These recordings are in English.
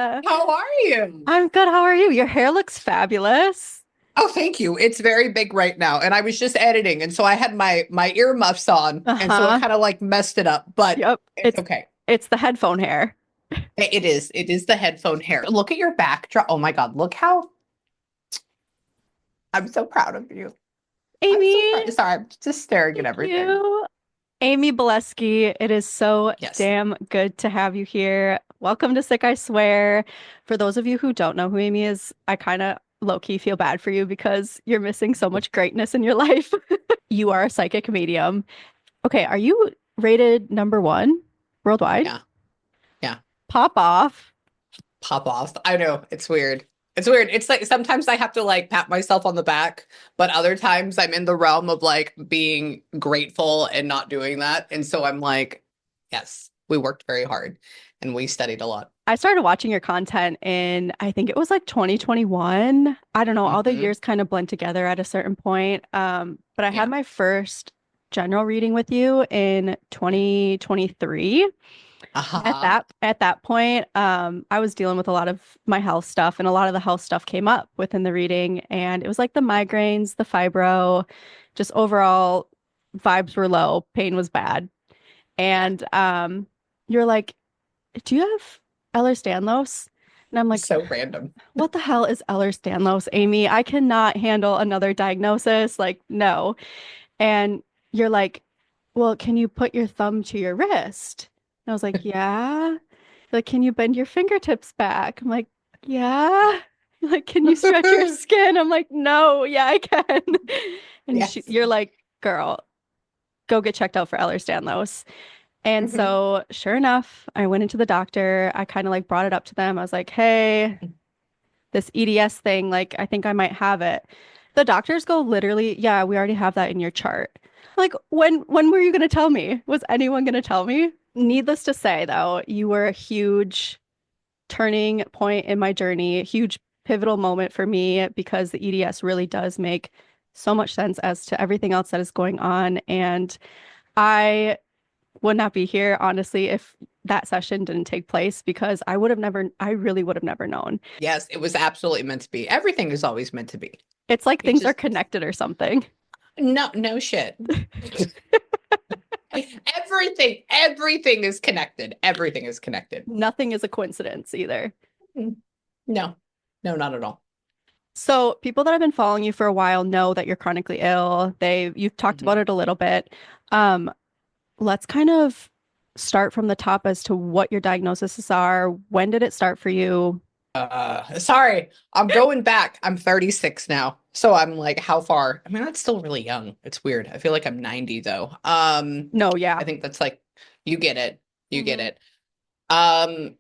How are you? I'm good. How are you? Your hair looks fabulous. Oh, thank you. It's very big right now, and I was just editing, and so I had my earmuffs on, and so it Uh-huh. kind of like messed it up, but Yep. it's It's okay. it's the headphone hair. It is. It is the headphone hair. Look at your backdrop. Oh my God, look how I'm so proud of you. I'm so Amy, proud. Sorry, I'm just staring at thank everything. you. Amie Balesky, it is so Yes. damn good to have you here. Welcome to Sick, I Swear. For those of you who don't know who Amy is, I kind of low-key feel bad for you because you're missing so much greatness in your life. You are a psychic medium. Okay, are you rated number one worldwide? Yeah. Yeah. Pop off. Pop off. I know. It's weird. It's weird. It's like sometimes I have to like pat myself on the back, but other times I'm in the realm of like being grateful and not doing that. And so I'm like, yes, we worked very hard and we studied a lot. I started watching your content in, I think it was like 2021. I don't know, all the Hmm. years kind of blend together at a certain point. But I had Yeah. my first general reading with you in 2023. Uh-huh. At that point, I was dealing with a lot of my health stuff, and a lot of the health stuff came up within the reading, and it was like the migraines, the fibro, just overall vibes were low, pain was bad. Yeah. And you're like, do you have Ehlers-Danlos? And I'm like, So random. what the hell is Ehlers-Danlos, Amy? I cannot handle another diagnosis. Like, no. And you're like, well, can you put your thumb to your wrist? And I was like, yeah. Like, can you bend your fingertips back? I'm like, yeah. Like, can you stretch your skin? I'm like, no, yeah, I can. And Yes. you're like, girl, go get checked out for Ehlers-Danlos. And Hmm. so, sure enough, I went into the doctor. I kind of like brought it up to them. I was like, hey, this EDS thing, like, I think I might have it. The doctors go literally, yeah, we already have that in your chart. Like, when were you going to tell me? Was anyone going to tell me? Needless to say, though, you were a huge turning point in my journey, a huge pivotal moment for me because the EDS really does make so much sense as to everything else that is going on. And I would not be here, honestly, if that session didn't take place because I really would have never known. Yes, it was absolutely meant to be. Everything is always meant to be. It's like You things are just connected or something. no shit. Everything is connected. Everything is connected. Nothing is a coincidence either. Mm. No, no, not at all. So, people that have been following you for a while know that you're chronically ill. You've talked about Mhm. it a little bit. Um, let's kind of start from the top as to what your diagnoses are. When did it start for you? Sorry, I'm going back. I'm 36 now. So I'm like, how far? I mean, that's still really young. It's weird. I feel like I'm 90 though. No, yeah. I think that's like, you get it. You get Hmm. it. Um,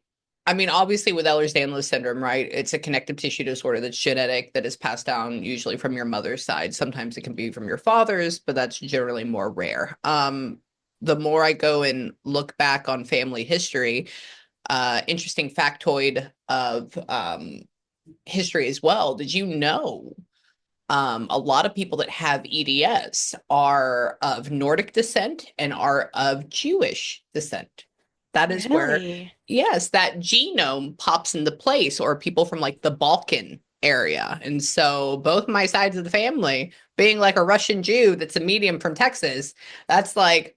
I mean, obviously with Ehlers-Danlos syndrome, right? It's a connective tissue disorder that's genetic that is passed down usually from your mother's side. Sometimes it can be from your father's, but that's generally more rare. The more I go and look back on family history, interesting factoid of history as well. Did you know a lot of people that have EDS are of Nordic descent and are of Jewish descent? That is where, Really? yes, that genome pops into place, or people from like the Balkan area. And so both my sides of the family, being like a Russian Jew that's a medium from Texas, that's like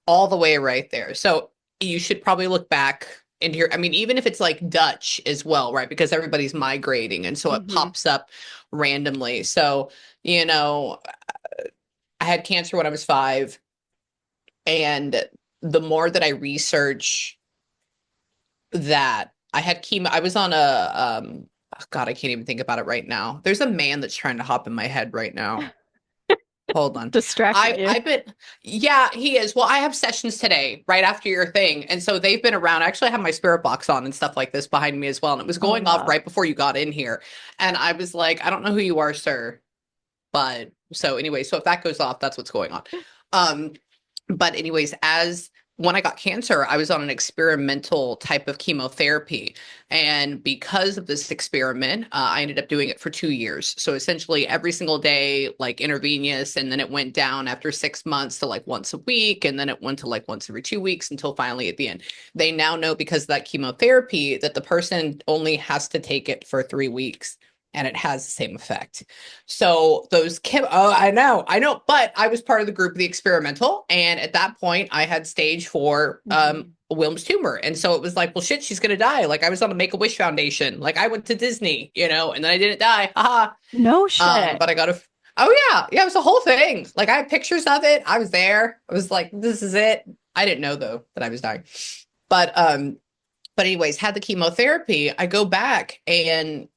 all the way right there. So you should probably look back into your, I mean, even if it's like Dutch as well, right? Because everybody's migrating. And so it Hmm. pops up randomly. So, you know, I had cancer when I was 5. And the more that I research that, I had chemo, I was on oh God, I can't even think about it right now. There's a man that's trying to hop in my head right now. Hold on. Distracting you. I've been, yeah, he is. Well, I have sessions today right after your thing. And so they've been around. I actually have my spirit box on and stuff like this behind me as well. And it was Oh, going off love. right before you got in here. And I was like, I don't know who you are, sir. But so anyway, so if that goes off, that's what's going on. Um, but anyways, as when I got cancer, I was on an experimental type of chemotherapy. And because of this experiment, I ended up doing it for 2 years. So essentially every single day, like intravenous, and then it went down after 6 months to like once a week. And then it went to like once every 2 weeks until finally at the end. They now know because of that chemotherapy that the person only has to take it for 3 weeks and it has the same effect. So oh, I know, but I was part of the group, the experimental, and at that point, I had stage 4 Mhm. Wilms tumor, and so it was like, well, shit, she's gonna die. Like I was on the Make a Wish Foundation, like I went to Disney, and then I didn't die, haha. No shit. But I got a, oh yeah, it was a whole thing. Like I have pictures of it. I was there. I was like, this is it. I didn't know though that I was dying, but anyways, had the chemotherapy. I go back and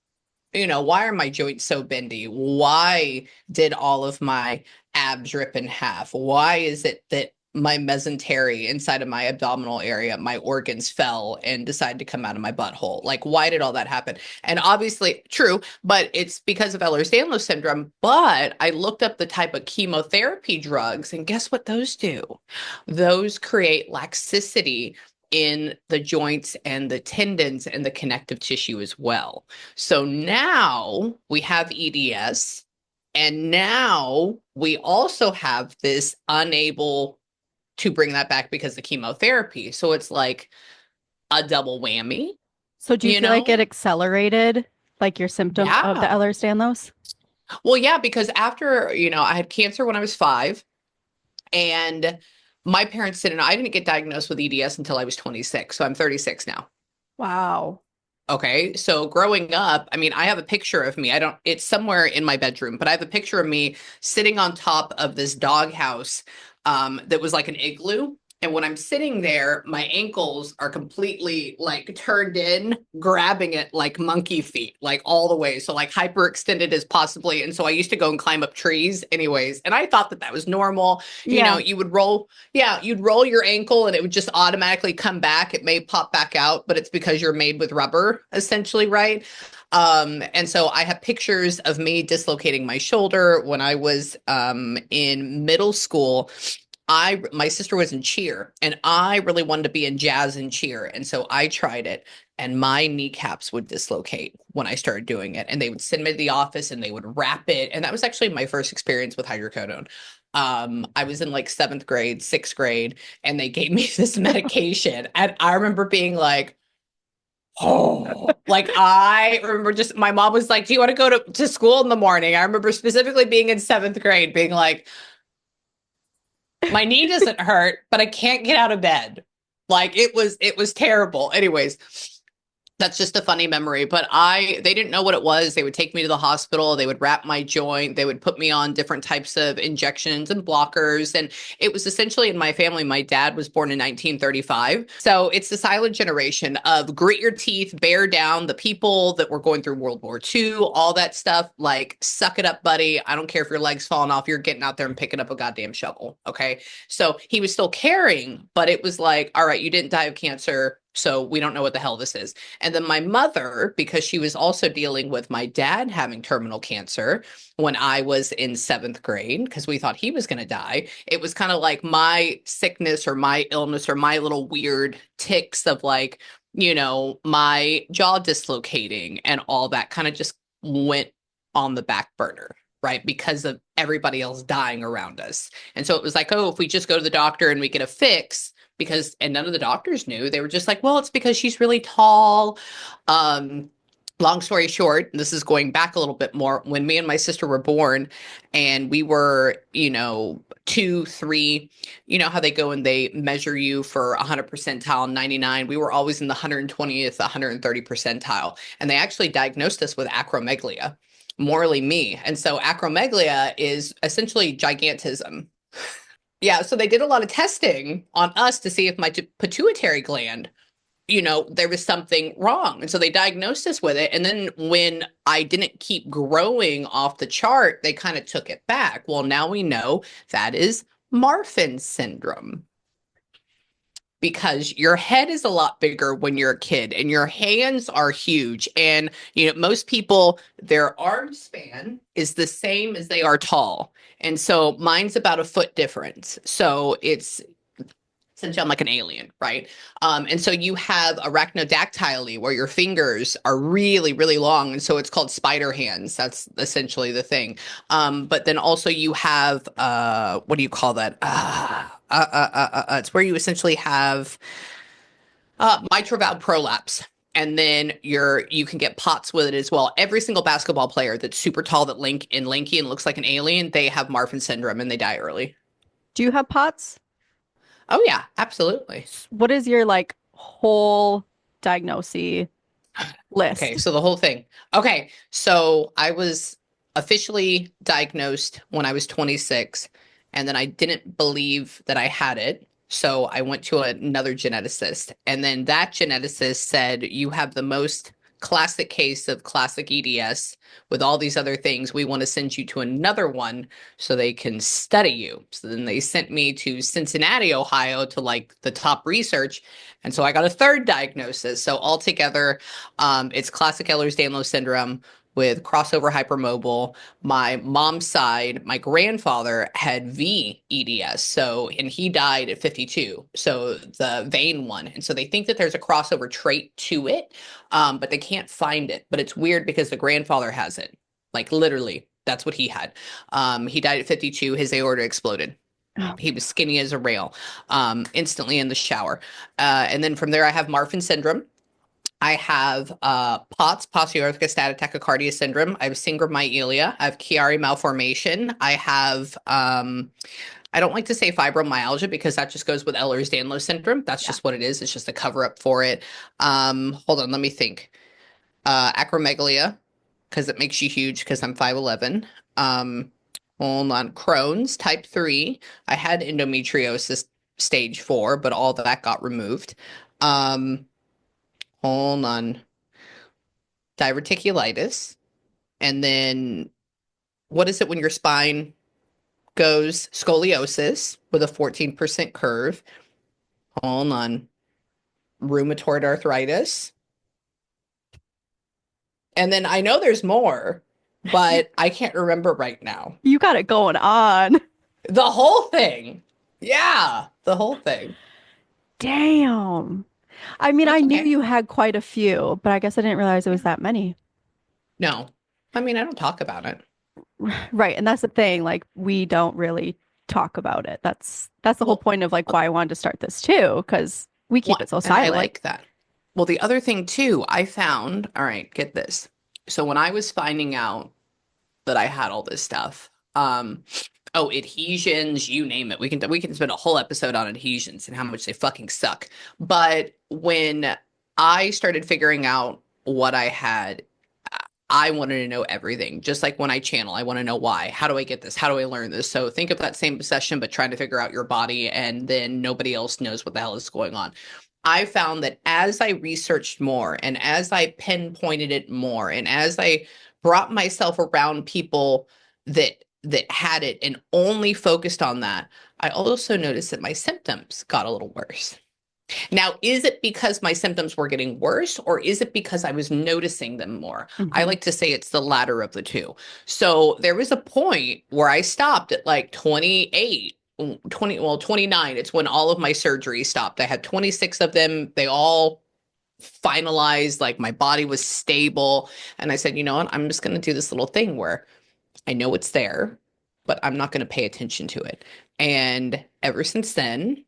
why are my joints so bendy? Why did all of my abs rip in half? Why is it that my mesentery inside of my abdominal area, my organs fell and decided to come out of my butthole? Like, why did all that happen? And obviously, true, but it's because of Ehlers-Danlos syndrome. But I looked up the type of chemotherapy drugs, and guess what those do? Those create laxicity in the joints and the tendons and the connective tissue as well. So now we have EDS, and now we also have this unable to bring that back because of chemotherapy. So it's like a double whammy, So do you you feel like it know? accelerated like your symptoms of the Yeah. Ehlers-Danlos? Well, yeah, because after, I had cancer when I was 5, and my parents didn't, I didn't get diagnosed with EDS until I was 26. So I'm 36 now. Wow. Okay. So growing up, I mean, I have a picture of me. It's somewhere in my bedroom, but I have a picture of me sitting on top of this doghouse that was like an igloo. And when I'm sitting there, my ankles are completely like turned in, grabbing it like monkey feet, like all the way. So like hyperextended as possibly. And so I used to go and climb up trees anyways. And I thought that that was normal. Yeah. You would roll, yeah, you'd roll your ankle and it would just automatically come back. It may pop back out, but it's because you're made with rubber, essentially, right? And so I have pictures of me dislocating my shoulder when I was in middle school. My sister was in cheer and I really wanted to be in jazz and cheer. And so I tried it and my kneecaps would dislocate when I started doing it. And they would send me to the office and they would wrap it. And that was actually my first experience with hydrocodone. I was in like 7th grade, 6th grade, and they gave me this medication. And I remember being like, oh, like I remember just my mom was like, do you want to go to school in the morning? I remember specifically being in 7th grade, being like, my knee doesn't hurt, but I can't get out of bed. Like it was terrible. Anyways, that's just a funny memory, but they didn't know what it was. They would take me to the hospital. They would wrap my joint. They would put me on different types of injections and blockers. And it was essentially in my family. My dad was born in 1935. So it's the silent generation of grit your teeth, bear down, the people that were going through World War II, all that stuff. Like, suck it up, buddy. I don't care if your leg's falling off. You're getting out there and picking up a goddamn shovel. Okay. So he was still caring, but it was like, all right, you didn't die of cancer. So we don't know what the hell this is. And then my mother, because she was also dealing with my dad having terminal cancer when I was in 7th grade, because we thought he was going to die, it was kind of like my sickness or my illness or my little weird tics of like, my jaw dislocating and all that kind of just went on the back burner. Right. Because of everybody else dying around us. And so it was like, oh, if we just go to the doctor and we get a fix, and none of the doctors knew. They were just like, well, it's because she's really tall. Um, Long story short, this is going back a little bit more. When me and my sister were born and we were, 2, 3, you know how they go and they measure you for 100 percentile, 99. We were always in the 120th, 130 percentile. And they actually diagnosed us with acromegalia, morally me. And so acromegalia is essentially gigantism. Yeah, so they did a lot of testing on us to see if my pituitary gland, there was something wrong. And so they diagnosed us with it. And then when I didn't keep growing off the chart, they kind of took it back. Well, now we know that is Marfan syndrome because your head is a lot bigger when you're a kid and your hands are huge. And, most people, their arm span is the same as they are tall. And so mine's about a foot difference. So Essentially, I'm like an alien, right? And so you have arachnodactyly, where your fingers are really, really long, and so it's called spider hands. That's essentially the thing. But then also you have what do you call that? It's where you essentially have mitral valve prolapse. And then you can get POTS with it as well. Every single basketball player that's super tall, that lanky and looks like an alien, they have Marfan syndrome and they die early. Do you have POTS? Oh yeah, absolutely. What is your like whole diagnosis Okay, list? so the whole thing. Okay, so I was officially diagnosed when I was 26, and then I didn't believe that I had it. So I went to another geneticist, and then that geneticist said, "You have the most classic case of classic EDS with all these other things. We want to send you to another one so they can study you." So then they sent me to Cincinnati, Ohio, to like the top research. And so I got a third diagnosis. So altogether, it's classic Ehlers-Danlos syndrome with crossover hypermobile. My mom's side, my grandfather had VEDS, and he died at 52, so the vein one. And so they think that there's a crossover trait to it, but they can't find it. But it's weird because the grandfather has it, like literally, that's what he had. He died at 52, his aorta exploded. Oh, He was skinny as a rail, instantly in the shower. And then from there, I have Marfan syndrome. I have POTS, post-orthostatic tachycardia syndrome. I have syndromyelia. I have Chiari malformation. I have, I don't like to say fibromyalgia because that just goes with Ehlers-Danlos syndrome. That's yeah. just what it is. It's just a cover up for it. Hold on, let me think. Acromegalia, because it makes you huge because I'm 5'11". Hold on. Crohn's, type 3. I had endometriosis stage 4, but all that got removed. Um, Hold on. Diverticulitis. And then what is it when your spine goes scoliosis with a 14% curve? Hold on. Rheumatoid arthritis. And then I know there's more, but I can't remember right now. You got it going on. The whole thing. Yeah, the whole thing. Damn. I mean, I That's knew okay. you had quite a few, but I guess I didn't realize it was Yeah. that many. No, I mean, I don't talk about it. Right, and that's the thing, like we don't really talk about it. That's the whole Well, point of like why I wanted to start this too, because we keep one, it so and I silent. like that. Well, the other thing too, I found, all right, get this. So when I was finding out that I had all this stuff, oh, adhesions, you name it. We can spend a whole episode on adhesions and how much they fucking suck. But when I started figuring out what I had, I wanted to know everything. Just like when I channel, I want to know why. How do I get this? How do I learn this? So think of that same session, but trying to figure out your body, and then nobody else knows what the hell is going on. I found that as I researched more and as I pinpointed it more and as I brought myself around people that had it and only focused on that, I also noticed that my symptoms got a little worse. Now, is it because my symptoms were getting worse or is it because I was noticing them more? I Hmm. like to say it's the latter of the two. So there was a point where I stopped at like 28, 20, well, 29. It's when all of my surgeries stopped. I had 26 of them. They all finalized, like my body was stable. And I said, you know what? I'm just going to do this little thing where I know it's there, but I'm not going to pay attention to it. And ever since then,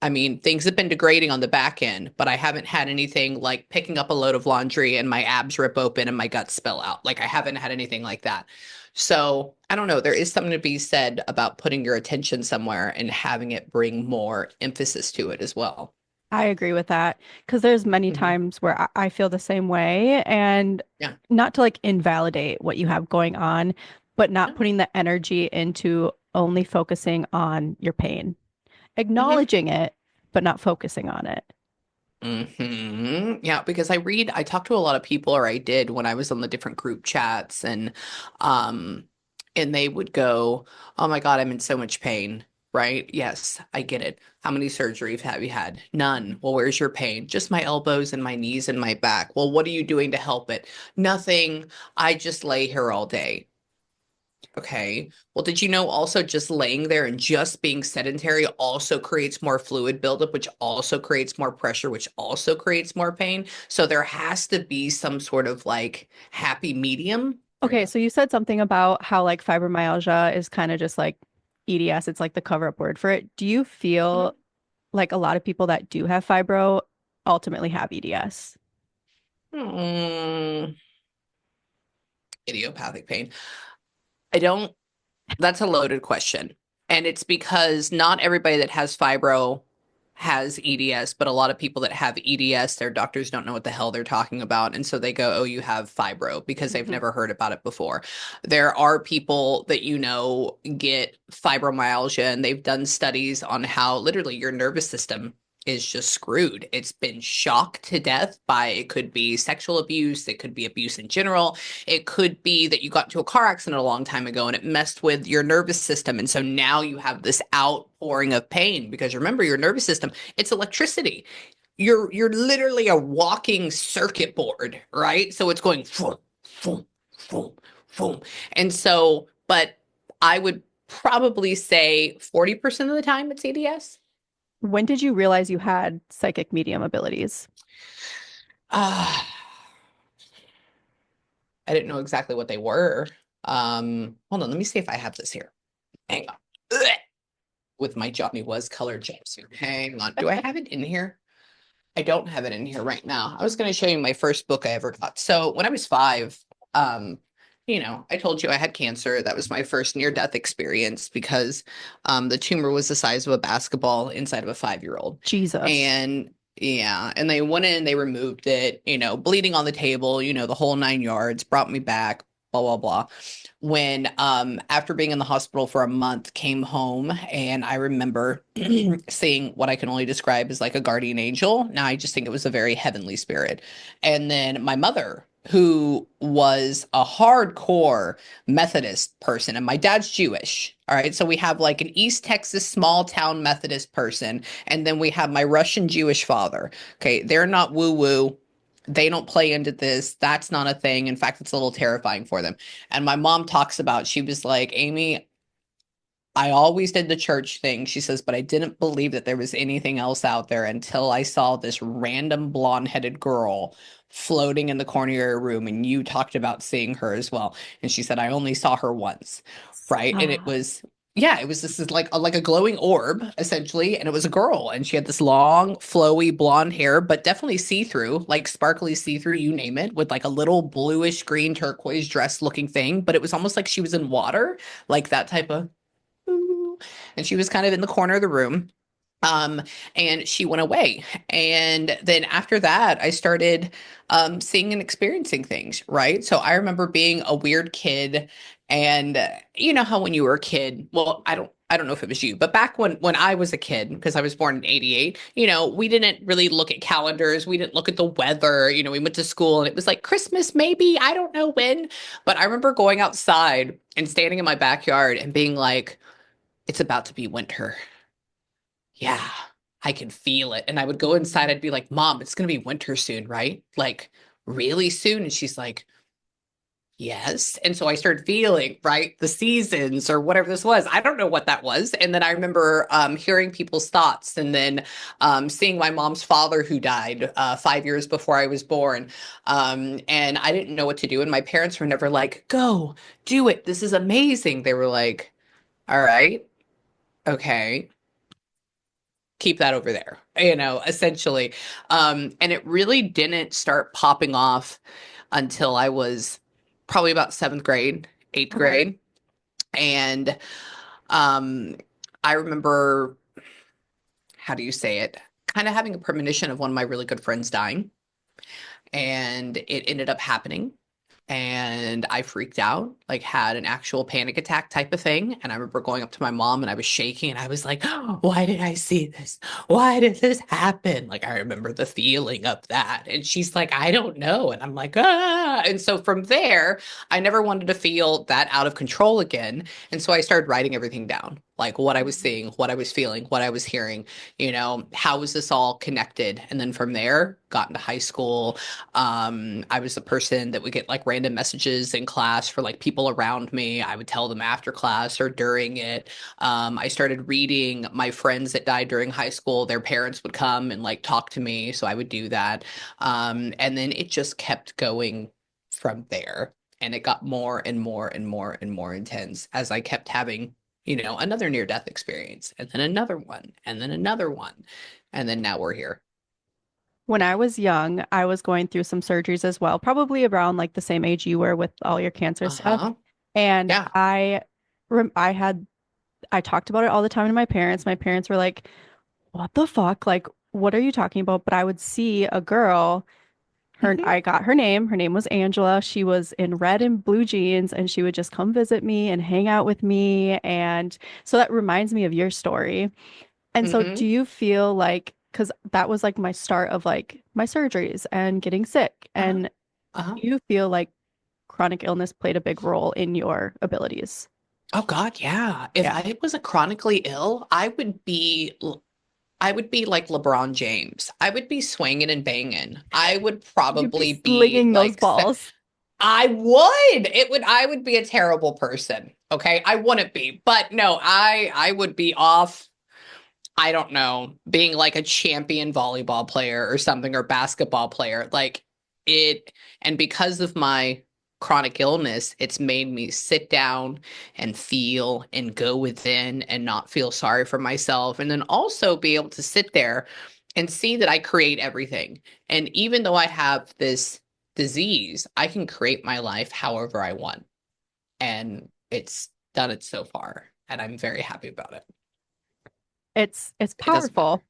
I mean, things have been degrading on the back end, but I haven't had anything like picking up a load of laundry and my abs rip open and my guts spill out. Like I haven't had anything like that. So I don't know. There is something to be said about putting your attention somewhere and having it bring more emphasis to it as well. I agree with that because there's many Hmm. times where I feel the same way, and Yeah. not to like invalidate what you have going on, but not No. putting the energy into only focusing on your pain, Hmm. acknowledging it, but not focusing on it. Yeah, because I talk to a lot of people, or I did when I was on the different group chats, um, and they would go, "Oh my God, I'm in so much pain." Right? Yes, I get it. How many surgeries have you had? None. Well, where's your pain? Just my elbows and my knees and my back. Well, what are you doing to help it? Nothing. I just lay here all day. Okay. Well, did you know also just laying there and just being sedentary also creates more fluid buildup, which also creates more pressure, which also creates more pain? So there has to be some sort of like happy medium. There you Okay, go. so you said something about how like fibromyalgia is kind of just like EDS, it's like the cover-up word for it. Do you feel Mhm. like a lot of people that do have fibro ultimately have EDS? Mm, idiopathic pain. I don't, that's a loaded question. And it's because not everybody that has fibro has EDS, but a lot of people that have EDS, their doctors don't know what the hell they're talking about. And so they go, oh, you have fibro because they've Mhm. never heard about it before. There are people that you know get fibromyalgia, and they've done studies on how literally your nervous system is just screwed. It's been shocked to death by, it could be sexual abuse, it could be abuse in general, it could be that you got into a car accident a long time ago and it messed with your nervous system. And so now you have this outpouring of pain because remember, your nervous system, it's electricity. You're literally a walking circuit board, right? So it's going boom, boom, boom, boom. And so, but I would probably say 40% of the time it's EDS. When did you realize you had psychic medium abilities? Uh, I didn't know exactly what they were. Hold on, let me see if I have this here. Hang on. Ugh. With my Johnny Was colored jumpsuit. Hang on. Do I have it in here? I don't have it in here right now. I was going to show you my first book I ever got. So when I was 5, um, I told you I had cancer. That was my first near-death experience because the tumor was the size of a basketball inside of a 5-year-old. Jesus. And yeah, and they went in, they removed it, bleeding on the table, the whole 9 yards, brought me back, blah, blah, blah. When after being in the hospital for a month, came home, and I remember seeing what I can only describe as like a guardian angel. Now I just think it was a very heavenly spirit. And then my mother, who was a hardcore Methodist person, and my dad's Jewish. All right. So we have like an East Texas small town Methodist person. And then we have my Russian Jewish father. Okay. They're not woo woo. They don't play into this. That's not a thing. In fact, it's a little terrifying for them. And my mom talks about, she was like, Amie, I always did the church thing. She says, but I didn't believe that there was anything else out there until I saw this random blonde-headed girl floating in the corner of your room. And you talked about seeing her as well. And she said, I only saw her once. Right. And it Stop. was, yeah, it was this is like a glowing orb, essentially. And it was a girl. And she had this long, flowy blonde hair, but definitely see-through, like sparkly see-through, you name it, with like a little bluish green turquoise dress looking thing. But it was almost like she was in water, like that type of and she was kind of in the corner of the room. Um, and she went away. And then after that, I started seeing and experiencing things, right? So I remember being a weird kid, and you know how when you were a kid, well, I don't know if it was you, but back when I was a kid, because I was born in 88, we didn't really look at calendars, we didn't look at the weather, we went to school and it was like Christmas maybe, I don't know when, but I remember going outside and standing in my backyard and being like, it's about to be winter. Yeah, I can feel it. And I would go inside, I'd be like, Mom, it's going to be winter soon, right? Like, really soon? And she's like, yes. And so I started feeling, right, the seasons or whatever this was. I don't know what that was. And then I remember hearing people's thoughts, and then seeing my mom's father who died 5 years before I was born. And I didn't know what to do. And my parents were never like, go, do it. This is amazing. They were like, all right, okay, keep that over there, essentially. And it really didn't start popping off until I was probably about seventh grade, eighth Okay. grade. And um, I remember, how do you say it? Kind of having a premonition of one of my really good friends dying. And it ended up happening. And I freaked out, like had an actual panic attack type of thing. And I remember going up to my mom and I was shaking and I was like, oh, why did I see this? Why did this happen? Like, I remember the feeling of that. And she's like, I don't know. And I'm like, ah. And so from there, I never wanted to feel that out of control again. And so I started writing everything down. like what I was Mhm. seeing, what I was feeling, what I was hearing, how was this all connected? And then from there, got into high school. I was the person that would get like random messages in class for like people around me. I would tell them after class or during it. I started reading my friends that died during high school. Their parents would come and like talk to me. So I would do that. And then it just kept going from there. And it got more and more and more and more intense as I kept having another near death experience, and then another one, and then another one. And then now we're here. When I was young, I was going through some surgeries as well, probably around like the same age you were with all your cancer stuff. Uh-huh. And Yeah. I had I talked about it all the time to my parents. My parents were like, "What the fuck? Like, what are you talking about?" But I would see a girl, Hmm. I got her name. Her name was Angela. She was in red and blue jeans, and she would just come visit me and hang out with me. And so that reminds me of your story. And so do Hmm. you feel like, because that was like my start of like my surgeries and getting sick, Uh-huh. and Uh-huh. do you feel like chronic illness played a big role in your abilities? Oh God, yeah. If Yeah. I was a chronically ill, I would be like LeBron James. I would be swinging and banging. I would You'd be probably be slinging those like balls. I would be a terrible person. Okay? I wouldn't be. But no, I would be off. I don't know, being like a champion volleyball player or something, or basketball player. Like it, and because of my chronic illness, it's made me sit down and feel and go within and not feel sorry for myself. And then also be able to sit there and see that I create everything. And even though I have this disease, I can create my life however I want. And it's done it so far. And I'm very happy about it. It's It doesn't matter. powerful.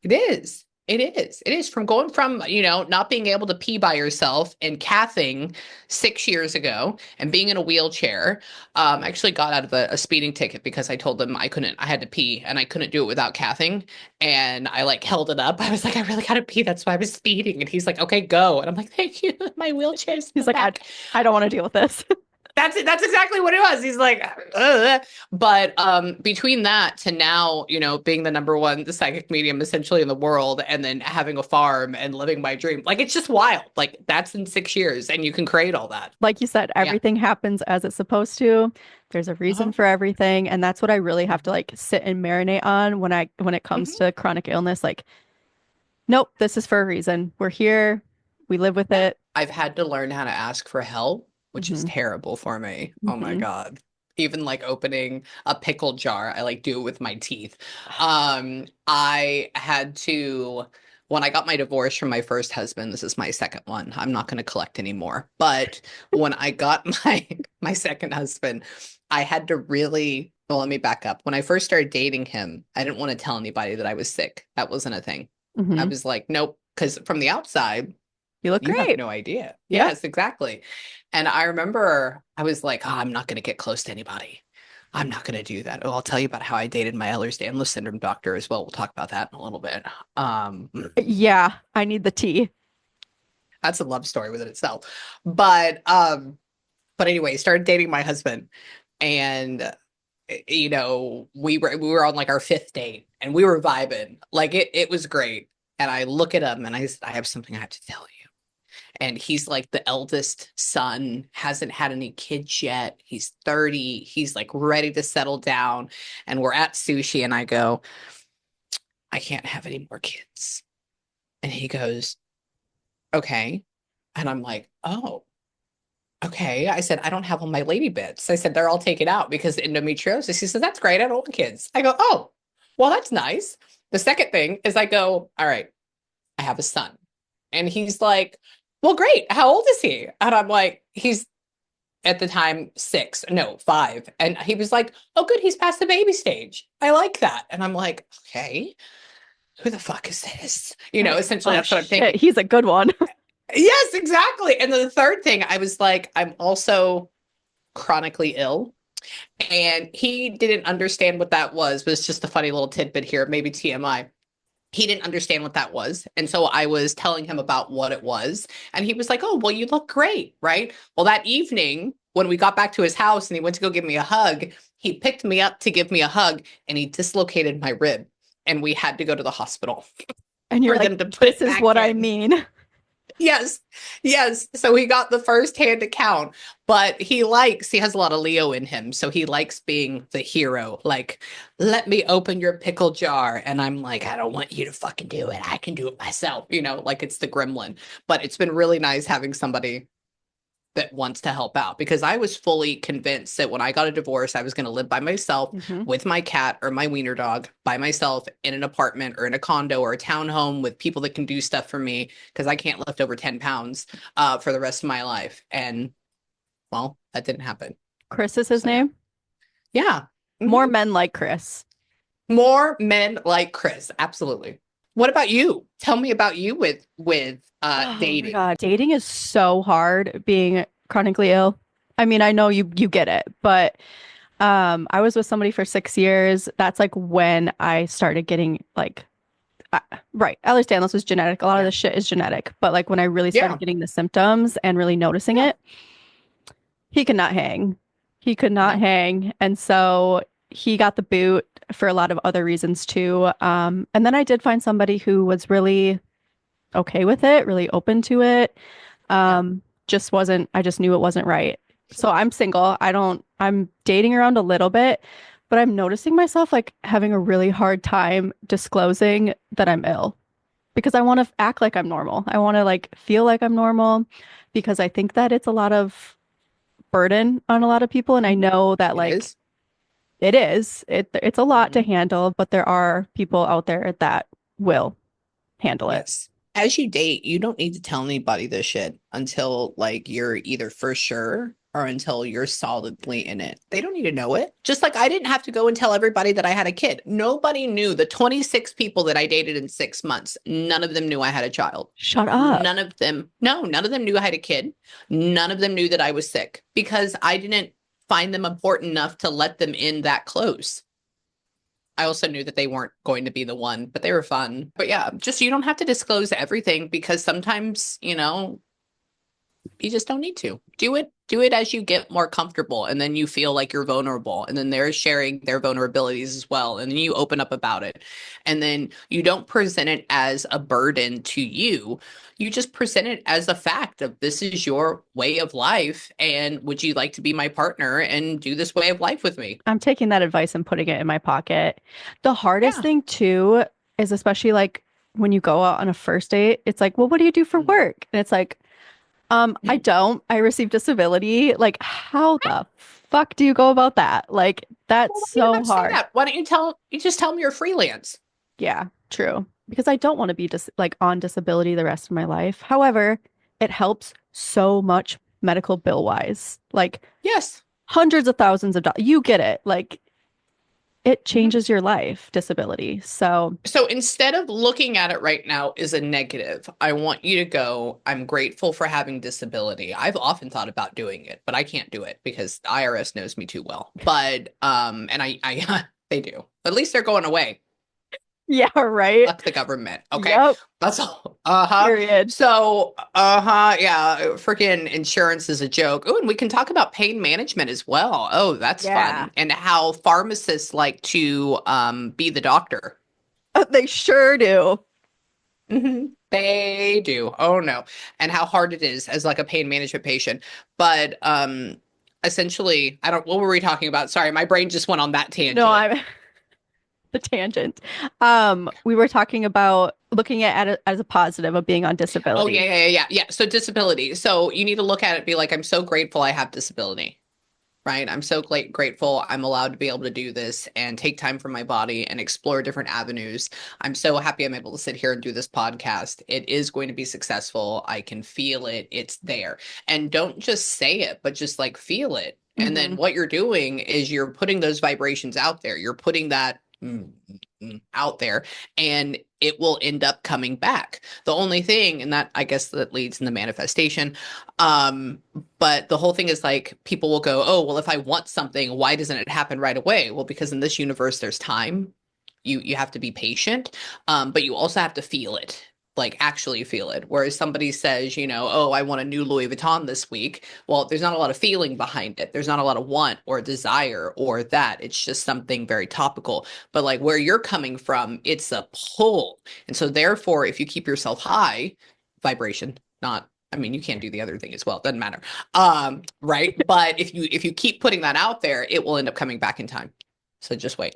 It is. It is. It is from going from, not being able to pee by yourself and cathing 6 years ago and being in a wheelchair. I actually got out of a speeding ticket because I told them I had to pee and I couldn't do it without cathing. And I like held it up. I was like, I really gotta pee. That's why I was speeding. And he's like, okay, go. And I'm like, thank you. My wheelchair's in the He's like, back. I don't want to deal with this. That's it. That's exactly what it was. He's like, ugh. But between that to now, being the number one, the psychic medium essentially in the world, and then having a farm and living my dream, like it's just wild. Like that's in 6 years, and you can create all that. Like you said, Yeah. everything happens as it's supposed to. There's a reason Uh-huh. for everything, and that's what I really have to like sit and marinate on when it comes Hmm. to chronic illness. Like, nope, this is for a reason. We're here. We live with Yeah. it. I've had to learn how to ask for help, which is Hmm. terrible for me. Oh my Hmm. God. Even like opening a pickle jar, I like do it with my teeth. I had to, when I got my divorce from my first husband, this is my second one. I'm not going to collect anymore. But when I got my second husband, I had to really, well, let me back up. When I first started dating him, I didn't want to tell anybody that I was sick. That wasn't a thing. I Hmm. was like, nope, because from the outside, You look you have great. no idea. Yep. Yes, exactly. And I remember I was like, oh, I'm not going to get close to anybody. I'm not going to do that. Oh, I'll tell you about how I dated my Ehlers-Danlos Syndrome doctor as well. We'll talk about that in a little bit. Um, Yeah, I need the tea. that's a love story within itself. But anyway, started dating my husband, and we were on like our fifth date, and we were vibing. Like it was great. And I look at him and I have something I have to tell you. And he's like the eldest son, hasn't had any kids yet. He's 30. He's like ready to settle down. And we're at sushi, and I go, I can't have any more kids. And he goes, okay. And I'm like, oh, okay. I said, I don't have all my lady bits. I said, they're all taken out because endometriosis. He says, that's great. I don't want kids. I go, oh, well, that's nice. The second thing is I go, all right, I have a son. And he's like, well, great. How old is he? And I'm like, he's at the time 6, no, 5. And he was like, oh, good. He's past the baby stage. I like that. And I'm like, okay, who the fuck is this? You're like, Essentially, oh that's what I'm shit, thinking. he's a good one. Yes, exactly. And then the third thing, I was like, I'm also chronically ill. And he didn't understand what that was just a funny little tidbit here, maybe TMI. He didn't understand what that was. And so I was telling him about what it was. And he was like, oh, well, you look great. Right. Well, that evening when we got back to his house and he went to go give me a hug, he picked me up to give me a hug and he dislocated my rib. And we had to go to the hospital And you're for like, them to put this it is back what I in. mean. Yes, yes. So he got the first-hand account, but he has a lot of Leo in him. So he likes being the hero. Like, let me open your pickle jar. And I'm like, I don't want you to fucking do it. I can do it myself, like it's the gremlin. But it's been really nice having somebody that wants to help out because I was fully convinced that when I got a divorce, I was going to live by myself with my cat or my wiener dog by myself in an apartment or in a condo or a townhome with people that can do stuff for me because I can't lift over 10 pounds for the rest of my life. And well, that didn't happen. Chris is his So, name. yeah. More men like Chris. More men like Chris. Absolutely. What about you? Tell me about you with Oh my dating. God. Dating is so hard being chronically ill. I mean, I know you get it, but I was with somebody for 6 years. That's like when I started getting like right. Ehlers-Danlos is genetic. A lot of Yeah. this shit is genetic, but like when I really Yeah. started getting the symptoms and really noticing Yeah. it, he could not hang. He could not No. hang. And so he got the boot for a lot of other reasons too. And then I did find somebody who was really okay with it, really open to it. Yeah. Just wasn't, I just knew it wasn't right. So I'm single. I'm dating around a little bit, but I'm noticing myself like having a really hard time disclosing that I'm ill because I want to act like I'm normal. I want to like feel like I'm normal because I think that it's a lot of burden on a lot of people. And I know that It like is. it's a lot to Mhm. handle, but there are people out there that will handle it. Yes. As you date, you don't need to tell anybody this shit until like you're either for sure or until you're solidly in it. They don't need to know it. Just like I didn't have to go and tell everybody that I had a kid. Nobody knew the 26 people that I dated in 6 months. None of them knew I had a child. Shut up. None of them, no, none of them knew I had a kid. None of them knew that I was sick because I didn't find them important enough to let them in that close. I also knew that they weren't going to be the one, but they were fun. But yeah, just you don't have to disclose everything because sometimes, you just don't need to. Do it as you get more comfortable and then you feel like you're vulnerable and then they're sharing their vulnerabilities as well and then you open up about it. And then you don't present it as a burden to you. You just present it as a fact of this is your way of life and would you like to be my partner and do this way of life with me? I'm taking that advice and putting it in my pocket. The hardest Yeah. thing too is especially like when you go out on a first date, it's like, well, what do you do for work? And it's like, I don't. I receive disability. Like, how the fuck do you go about that? Like, Well, that's why do you so have to say hard. that? Why don't you just tell me you're freelance? Yeah, true. Because I don't want to be just like on disability the rest of my life. However, it helps so much medical bill wise. Like Yes. hundreds of thousands of dollars. You get it. Like it Mhm. changes your life, disability. So, So instead of looking at it right now as a negative, I want you to go, I'm grateful for having disability. I've often thought about doing it, but I can't do it because the IRS knows me too well. But and I they do. At least they're going away. yeah, right. Fuck the government. Okay. Yep. That's all. Uh-huh. Period. So, yeah, freaking insurance is a joke. Oh, and we can talk about pain management as well. Oh, that's Yeah. fun. And how pharmacists like to be the doctor. They sure do. They do. Oh no. And how hard it is as like a pain management patient. But essentially, I don't what were we talking about? Sorry, my brain just went on that No, tangent. I'm the tangent. We were talking about looking at it as a positive of being on Oh yeah, disability. yeah, yeah, yeah. Yeah. So disability. So you need to look at it, be like, I'm so grateful I have disability. Right? I'm so grateful I'm allowed to be able to do this and take time for my body and explore different avenues. I'm so happy I'm able to sit here and do this podcast. It is going to be successful. I can feel it. It's there. And don't just say it, but just like feel it. And then Hmm. what you're doing is you're putting those vibrations out there. You're putting that out there and it will end up coming back. The only thing, and that I guess that leads in the manifestation, but the whole thing is like people will go, oh, well, if I want something, why doesn't it happen right away? Well, because in this universe, there's time. You have to be patient, but you also have to feel it. like actually feel it. Whereas somebody says, you know, oh, I want a new Louis Vuitton this week. Well, there's not a lot of feeling behind it. There's not a lot of want or desire or that. It's just something very topical. But like where you're coming from, it's a pull. And so therefore, if you keep yourself high, vibration, not, I mean, you can't do the other thing as well. It doesn't matter. Right. But if you keep putting that out there, it will end up coming back in time. So just wait.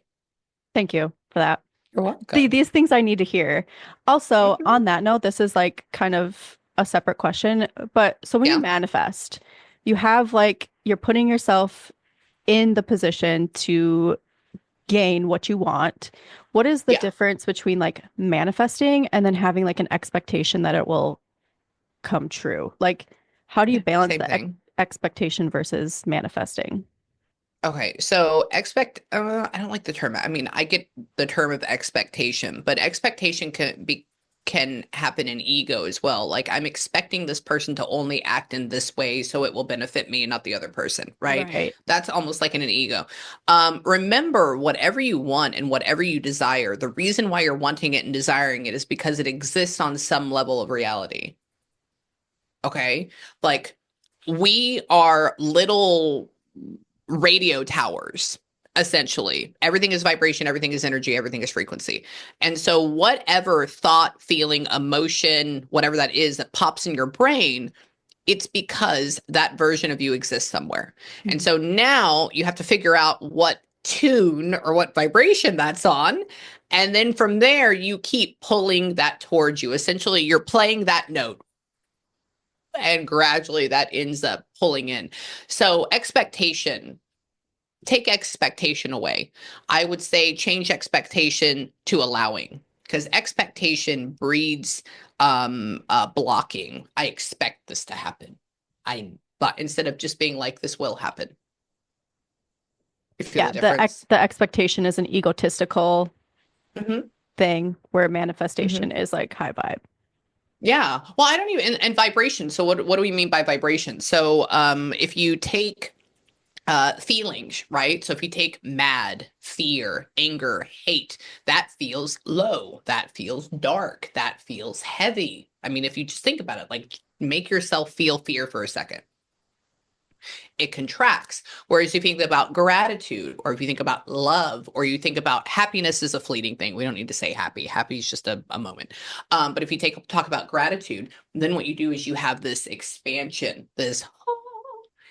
Thank you for that. You're See, welcome. these things I need to hear. Also, Mhm. on that note, this is like kind of a separate question, but so when you Yeah. manifest, you have like you're putting yourself in the position to gain what you want. What is the Yeah. difference between like manifesting and then having like an expectation that it will come true? Like, how do you balance Same the thing. expectation versus manifesting? Okay, so I don't like the term. I mean, I get the term of expectation, but expectation can happen in ego as well. Like I'm expecting this person to only act in this way so it will benefit me and not the other person, right? Right. That's almost like in an ego. Remember, whatever you want and whatever you desire, the reason why you're wanting it and desiring it is because it exists on some level of reality. Okay? Like we are little radio towers, essentially. Everything is vibration, everything is energy, everything is frequency. And so, whatever thought, feeling, emotion, whatever that is that pops in your brain, it's because that version of you exists somewhere. And Mhm. so now you have to figure out what tune or what vibration that's on. And then from there, you keep pulling that towards you. Essentially, you're playing that note and gradually that ends up pulling in. So, expectation, take expectation away. I would say change expectation to allowing because expectation breeds blocking. I expect this to happen. But instead of just being like this will happen. You feel Yeah, the difference? the expectation is an egotistical Mm-hmm. thing where manifestation Mm-hmm. is like high vibe. Yeah. Well, I don't even and vibration. So what do we mean by vibration? So if you take feelings, right? So if you take mad, fear, anger, hate, that feels low, that feels dark, that feels heavy. I mean, if you just think about it, like make yourself feel fear for a second, it contracts. Whereas if you think about gratitude, or if you think about love, or you think about happiness is a fleeting thing. We don't need to say happy. Happy is just a moment. But if you talk about gratitude, then what you do is you have this expansion, this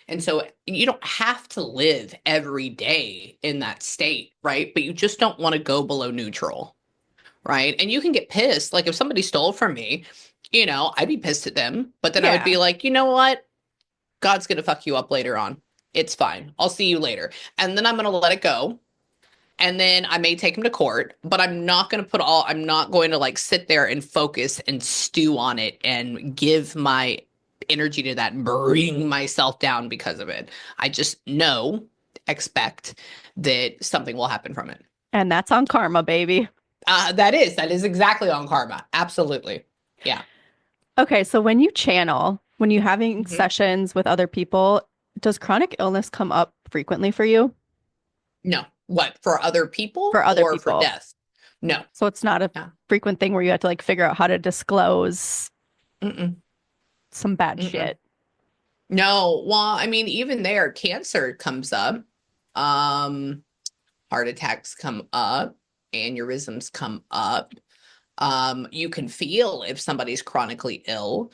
and so you don't have to live every day in that state, right? But you just don't want to go below neutral, right? And you can get pissed. Like if somebody stole from me, you know, I'd be pissed at them, but then I would Yeah. be like, you know what? God's going to fuck you up later on. It's fine. I'll see you later. And then I'm going to let it go. And then I may take him to court, but I'm not going to like sit there and focus and stew on it and give my energy to that and bring myself down because of it. I just expect that something will happen from it. And that's on karma, baby. That is exactly on karma. Absolutely. Yeah. Okay, so when you channel, when you're having Mhm. sessions with other people, does chronic illness come up frequently for you? No. What, for other people For other or for people. death? No. So it's not a Yeah. frequent thing where you have to like figure out how to disclose Mm-mm. some bad Mm-mm. shit. No. Well, I mean, even there, cancer comes up. Um, Heart attacks come up, aneurysms come up. You can feel if somebody's chronically ill.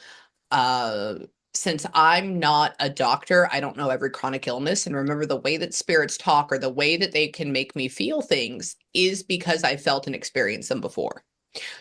Uh, since I'm not a doctor, I don't know every chronic illness. And remember, the way that spirits talk or the way that they can make me feel things is because I felt and experienced them before.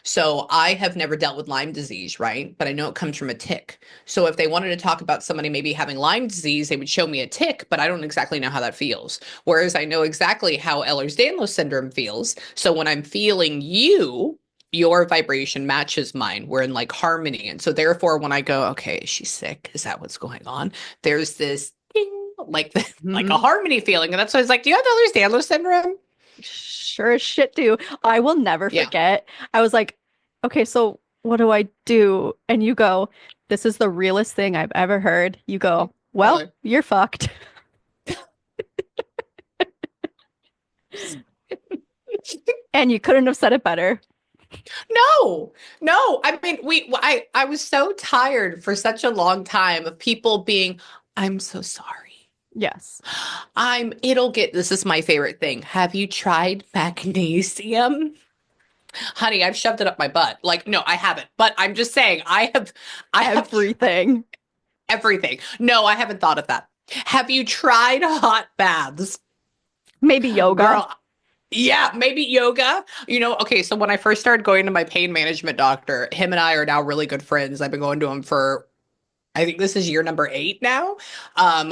So I have never dealt with Lyme disease, right? But I know it comes from a tick. So if they wanted to talk about somebody maybe having Lyme disease, they would show me a tick, but I don't exactly know how that feels. Whereas I know exactly how Ehlers-Danlos syndrome feels. So when I'm feeling you, your vibration matches mine. We're in like harmony. And so therefore, when I go, okay, she's sick. Is that what's going on? There's this ding, like like a Mhm. harmony feeling. And that's why I was like, do you have Ehlers-Danlos syndrome? Sure as shit do. I will never Yeah. forget. I was like, okay, so what do I do? And you go, this is the realest thing I've ever heard. You go, well, Really? you're fucked. And you couldn't have said it better. No, no. I mean, I was so tired for such a long time of people being, I'm so sorry. Yes. This is my favorite thing. Have you tried magnesium? Honey, I've shoved it up my butt. Like, no, I haven't. But I'm just saying, I have Everything. everything. No, I haven't thought of that. Have you tried hot baths? Maybe yoga. Girl, yeah, maybe yoga. Okay, so when I first started going to my pain management doctor, him and I are now really good friends. I've been going to him for I think this is year number 8 now.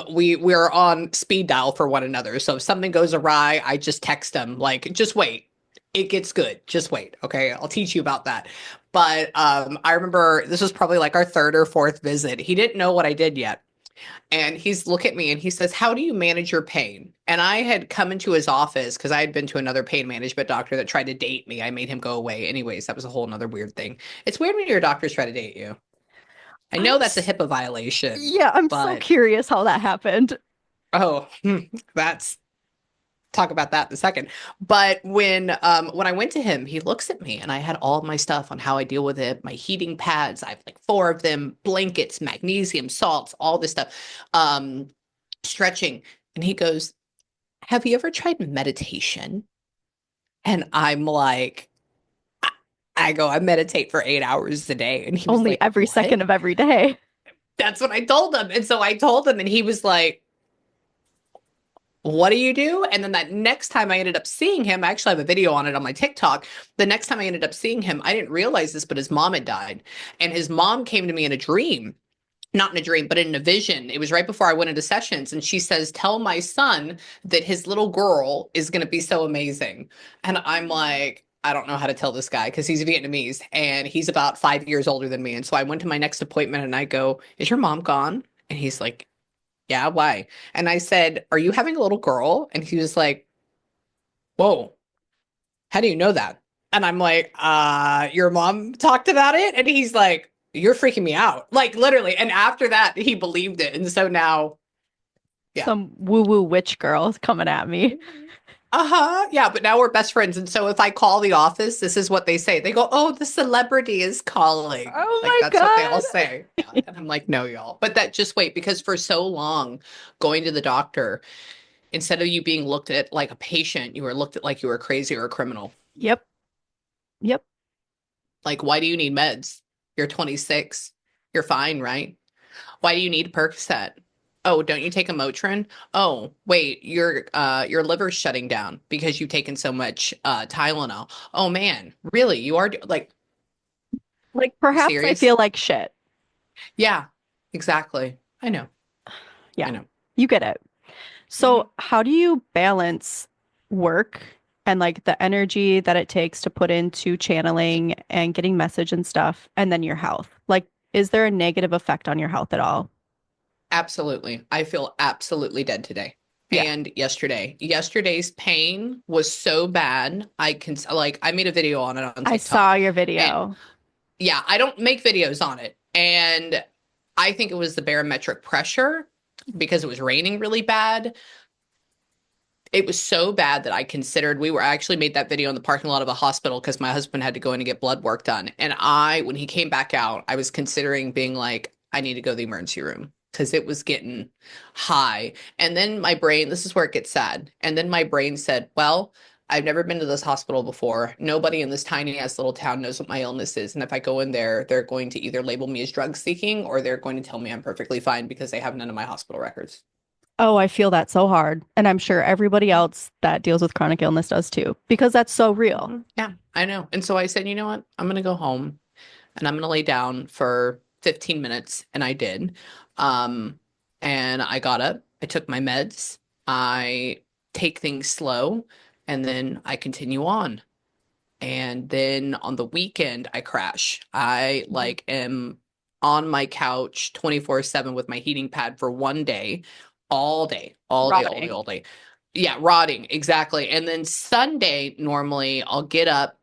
We're on speed dial for one another. So if something goes awry, I just text him like, just wait. It gets good. Just wait. Okay. I'll teach you about that. But I remember this was probably like our third or fourth visit. He didn't know what I did yet. And he's look at me and he says, how do you manage your pain? And I had come into his office because I had been to another pain management doctor that tried to date me. I made him go away. Anyways, that was a whole nother weird thing. It's weird when your doctors try to date you. I know that's a HIPAA violation, Yeah, I'm so but curious how that happened. oh, that's talk about that in a second. But when I went to him, he looks at me and I had all of my stuff on how I deal with it, my heating pads, I have like 4 of them, blankets, magnesium, salts, all this stuff, um, stretching. And he goes, have you ever tried meditation? And I'm like, I go, I meditate for 8 hours a day. And he was Only like, every what? second of every day. That's what I told him. And so I told him, and he was like, what do you do? And then that next time I ended up seeing him, I actually have a video on it on my TikTok. The next time I ended up seeing him, I didn't realize this, but his mom had died. And his mom came to me in a dream, not in a dream, but in a vision. It was right before I went into sessions. And she says, tell my son that his little girl is going to be so amazing. And I'm like, I don't know how to tell this guy because he's Vietnamese and he's about 5 years older than me. And so I went to my next appointment and I go, is your mom gone? And he's like, yeah, why? And I said, are you having a little girl? And he was like, whoa, how do you know that? And I'm like, your mom talked about it? And he's like, you're freaking me out. Like literally. And after that, he believed it. And so now, yeah. Some woo-woo witch girl is coming at me. Uh-huh. Yeah, but now we're best friends. And so if I call the office, this is what they say. They go, oh, the celebrity is calling. Oh Like my that's what they all God. say. Yeah. And I'm like, no, y'all. But that just wait, because for so long going to the doctor, instead of you being looked at like a patient, you were looked at like you were crazy or a criminal. Yep. Yep. Like, why do you need meds? You're 26. You're fine, right? Why do you need Percocet? Oh, don't you take a Motrin? Oh, wait, your liver's shutting down because you've taken so much Tylenol. Oh man, really? You are like Perhaps I serious? feel like shit. Yeah, exactly. I know. I Yeah, know. you get it. Mhm. So, how do you balance work and like the energy that it takes to put into channeling and getting message and stuff, and then your health? Like, is there a negative effect on your health at all? Absolutely. I feel absolutely dead today. Yeah, And yesterday. Yesterday's pain was so bad. I made a video on it on I saw TikTok. your And video. yeah, I don't make videos on it. And I think it was the barometric pressure because it was raining really bad. It was so bad that I considered I actually made that video in the parking lot of a hospital because my husband had to go in and get blood work done. And when he came back out, I was considering being like, I need to go to the emergency room because it was getting high. And then my brain, this is where it gets sad. And then my brain said, well, I've never been to this hospital before. Nobody in this tiny ass little town knows what my illness is. And if I go in there, they're going to either label me as drug seeking or they're going to tell me I'm perfectly fine because they have none of my hospital records. Oh, I feel that so hard. And I'm sure everybody else that deals with chronic illness does too, because that's so real. Yeah, I know. And so I said, you know what? I'm going to go home and I'm going to lay down for 15 minutes. And I did. Um, and I got up, I took my meds, I take things slow, and then I continue on. And then on the weekend, I crash. I Mhm. like am on my couch 24/7 with my heating pad for one day, all day, all day, all day, Rotting. all day. Yeah, rotting, exactly. And then Sunday, normally I'll get up.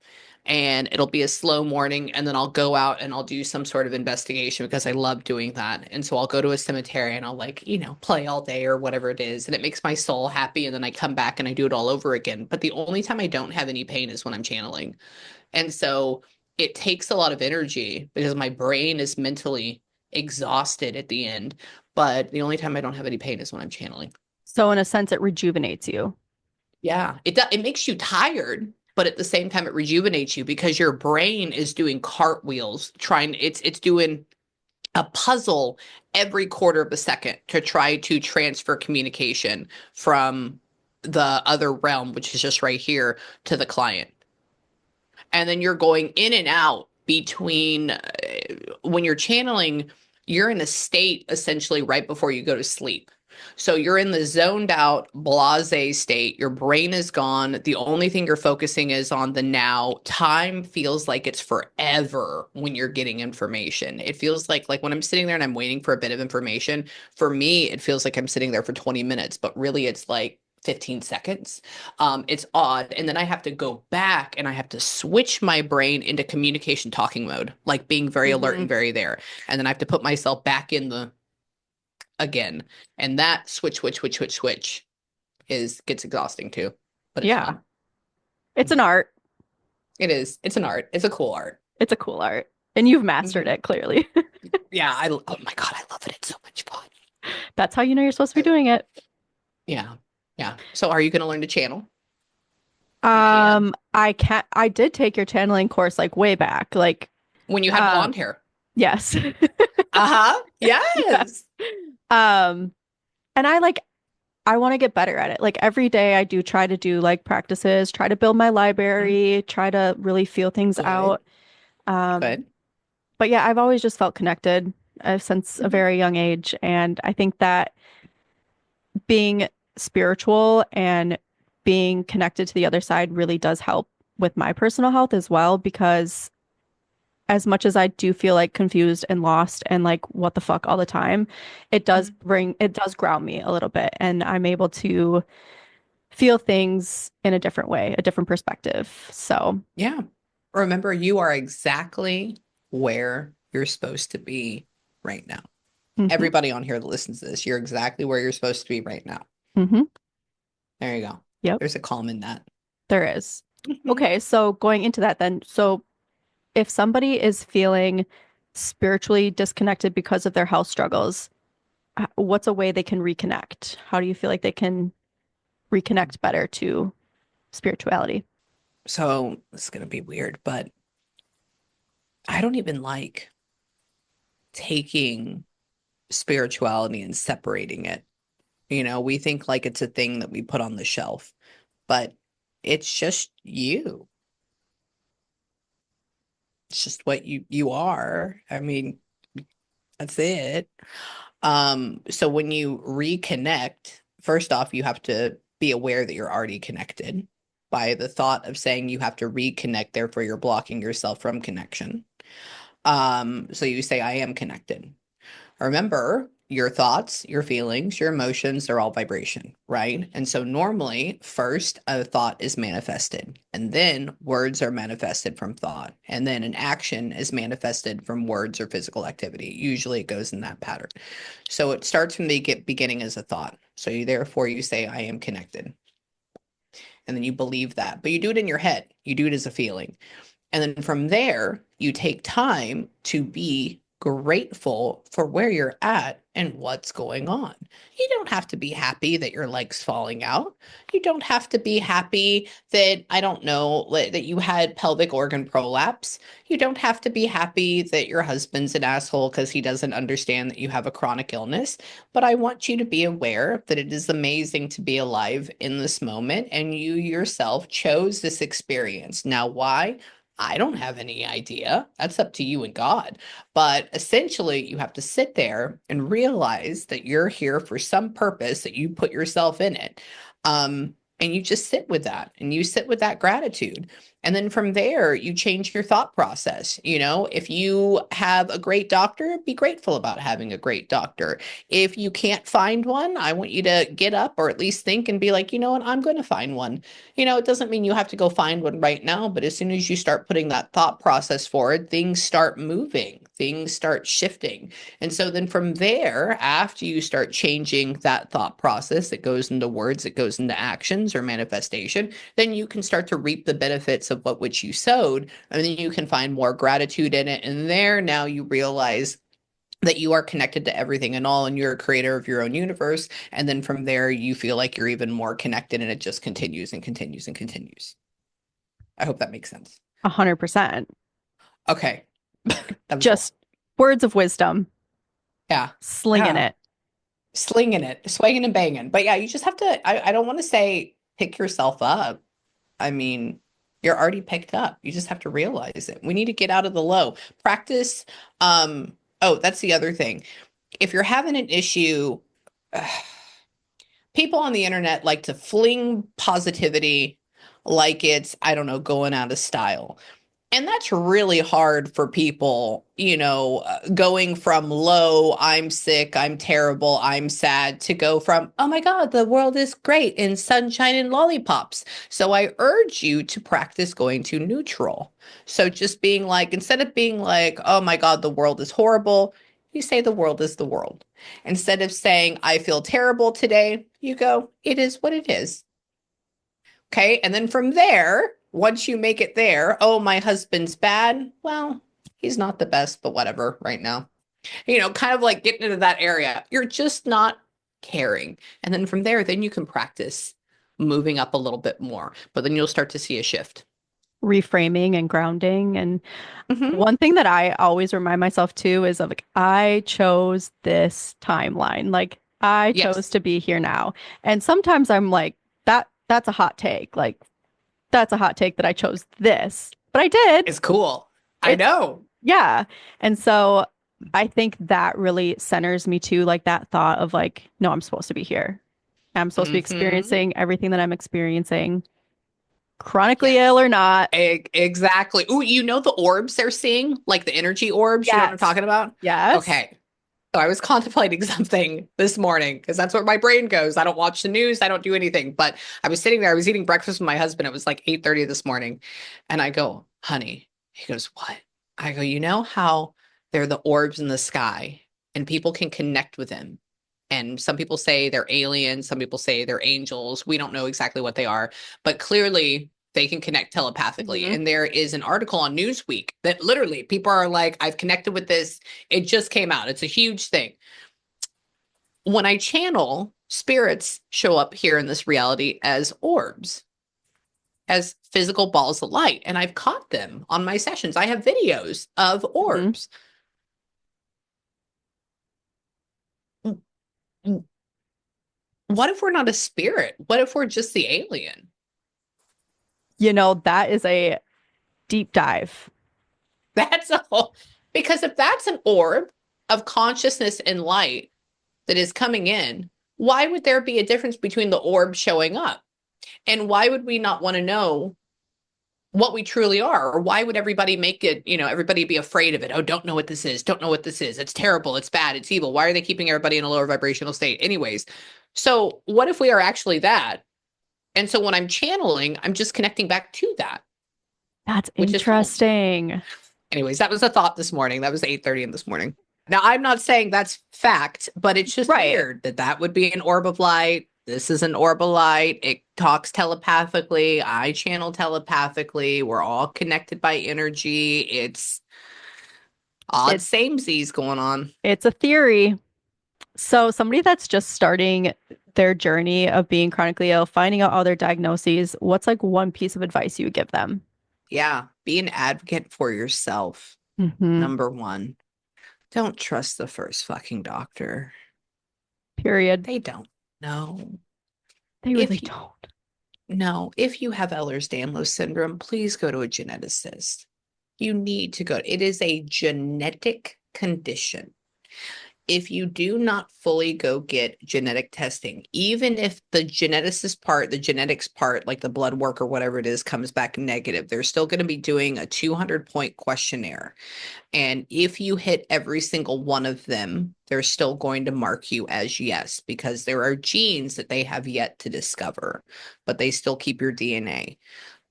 and it'll be a slow morning, and then I'll go out and I'll do some sort of investigation because I love doing that. And so I'll go to a cemetery and I'll like, play all day or whatever it is, and it makes my soul happy, and then I come back and I do it all over again. But the only time I don't have any pain is when I'm channeling. And so it takes a lot of energy because my brain is mentally exhausted at the end. But the only time I don't have any pain is when I'm channeling. So in a sense, it rejuvenates you. Yeah, it makes you tired, but at the same time it rejuvenates you because your brain is doing cartwheels, trying it's doing a puzzle every quarter of a second to try to transfer communication from the other realm, which is just right here, to the client. And then you're going in and out between when you're channeling, you're in a state essentially right before you go to sleep. So you're in the zoned out, blase state. Your brain is gone. The only thing you're focusing is on the now. Time feels like it's forever when you're getting information. It feels like when I'm sitting there and I'm waiting for a bit of information, for me, it feels like I'm sitting there for 20 minutes, but really it's like 15 seconds. It's odd. And then I have to go back and I have to switch my brain into communication talking mode, like being very alert and very there. And then I have to put myself back in the again. And that switch gets exhausting too. But it's fun. It's an art. It is. It's an art. It's a cool art. It's a cool art. And you've mastered it clearly. Yeah. Oh my God, I love it. It's so much fun. That's how you know you're supposed to be doing it. Yeah. Yeah. So are you going to learn to channel? I did take your channeling course like way back, like when you had blonde hair. Yes. Uh-huh. Yes. And I want to get better at it. Like every day I do try to do like practices, try to build my library, try to really feel things out. Good. But yeah, I've always just felt connected since a very young age. And I think that being spiritual and being connected to the other side really does help with my personal health as well, because as much as I do feel like confused and lost and like what the fuck all the time, it does ground me a little bit, and I'm able to feel things in a different way, a different perspective. So yeah, remember, you are exactly where you're supposed to be right now. Everybody on here that listens to this, you're exactly where you're supposed to be right now. There you go. Yep. There's a calm in that. There is. Okay, so going into that then, so if somebody is feeling spiritually disconnected because of their health struggles, what's a way they can reconnect? How do you feel like they can reconnect better to spirituality? So it's going to be weird, but I don't even like taking spirituality and separating it. We think like it's a thing that we put on the shelf, but it's just you. It's just what you are. I mean, that's it. So when you reconnect, first off, you have to be aware that you're already connected by the thought of saying you have to reconnect, therefore you're blocking yourself from connection. So you say, I am connected. Remember, your thoughts, your feelings, your emotions, they're all vibration, right? And so normally, first, a thought is manifested, and then words are manifested from thought, and then an action is manifested from words or physical activity. Usually it goes in that pattern. So it starts from the beginning as a thought. So therefore you say, I am connected. And then you believe that, but you do it in your head. You do it as a feeling. And then from there, you take time to be grateful for where you're at and what's going on. You don't have to be happy that your leg's falling out. You don't have to be happy that, I don't know, that you had pelvic organ prolapse. You don't have to be happy that your husband's an asshole because he doesn't understand that you have a chronic illness. But I want you to be aware that it is amazing to be alive in this moment, and you yourself chose this experience. Now, why? I don't have any idea. That's up to you and God. But essentially, you have to sit there and realize that you're here for some purpose, that you put yourself in it. And you just sit with that and you sit with that gratitude. And then from there, you change your thought process. If you have a great doctor, be grateful about having a great doctor. If you can't find one, I want you to get up or at least think and be like, you know what, I'm going to find one. It doesn't mean you have to go find one right now, but as soon as you start putting that thought process forward, things start moving, things start shifting. And so then from there, after you start changing that thought process, it goes into words, it goes into actions or manifestation, then you can start to reap the benefits of what which you sowed, and then you can find more gratitude in it. And there now you realize that you are connected to everything and all, and you're a creator of your own universe. And then from there, you feel like you're even more connected, and it just continues and continues and continues. I hope that makes sense. 100%. Okay. That was Just words of wisdom, yeah. slinging Yeah. it. Slinging it, swinging and banging. But yeah, you just have to, I don't want to say pick yourself up. I mean, you're already picked up. You just have to realize it. We need to get out of the low. Practice. Oh, that's the other thing. If you're having an issue, people on the internet like to fling positivity like it's, I don't know, going out of style. And that's really hard for people, going from low, I'm sick, I'm terrible, I'm sad, to go from, oh my God, the world is great and sunshine and lollipops. So I urge you to practice going to neutral. So just being like, instead of being like, oh my God, the world is horrible, you say the world is the world. Instead of saying, I feel terrible today, you go, it is what it is. Okay. And then from there, once you make it there, oh, my husband's bad. Well, he's not the best, but whatever right now. Kind of like getting into that area. You're just not caring. And then from there, then you can practice moving up a little bit more, but then you'll start to see a shift. Reframing and grounding. And Mm-hmm. one thing that I always remind myself too is of like, I chose this timeline. Like, I chose Yes. to be here now. And sometimes I'm like, that's a hot take. Like, that's a hot take that I chose this. But I did. It's cool. I It's, know. yeah. And so I think that really centers me too, like that thought of like, no, I'm supposed to be here. I'm supposed to be Mm-hmm. experiencing everything that I'm experiencing, chronically ill Yes. or not. Exactly. Ooh, the orbs they're seeing, like the energy orbs, you know what I'm Yes. talking about? Yes. Okay. So I was contemplating something this morning because that's where my brain goes. I don't watch the news. I don't do anything. But I was sitting there. I was eating breakfast with my husband. It was like 8:30 this morning. And I go, honey, he goes, what? I go, you know how they're the orbs in the sky and people can connect with them. And some people say they're aliens. Some people say they're angels. We don't know exactly what they are, but clearly they can connect telepathically. Mhm. And there is an article on Newsweek that literally people are like, I've connected with this. It just came out. It's a huge thing. When I channel, spirits show up here in this reality as orbs, as physical balls of light. And I've caught them on my sessions. I have videos of Mhm. orbs. What if we're not a spirit? What if we're just the alien? That is a deep dive. That's a whole, because if that's an orb of consciousness and light that is coming in, why would there be a difference between the orb showing up? And why would we not want to know what we truly are? Or why would everybody make it, everybody be afraid of it? Oh, don't know what this is. Don't know what this is. It's terrible. It's bad. It's evil. Why are they keeping everybody in a lower vibrational state? Anyways, so what if we are actually that? And so when I'm channeling, I'm just connecting back to that, That's which is home. interesting. Anyways, that was a thought this morning. That was 8:30 in this morning. Now, I'm not saying that's fact, but it's just Right. weird that that would be an orb of light. This is an orb of light. It talks telepathically. I channel telepathically. We're all connected by energy. It's odd It samesies going on. it's a theory. So somebody that's just starting their journey of being chronically ill, finding out all their diagnoses, what's like one piece of advice you would give them? Yeah. Be an advocate for yourself. Hmm. Number one, don't trust the first fucking doctor. Period. They don't know. They really If you don't. No, if you have Ehlers-Danlos syndrome, please go to a geneticist. You need to go. It is a genetic condition. if you do not fully go get genetic testing, even if the geneticist part, the genetics part, like the blood work or whatever it is, comes back negative, they're still going to be doing a 200-point questionnaire. And if you hit every single one of them, they're still going to mark you as yes, because there are genes that they have yet to discover, but they still keep your DNA.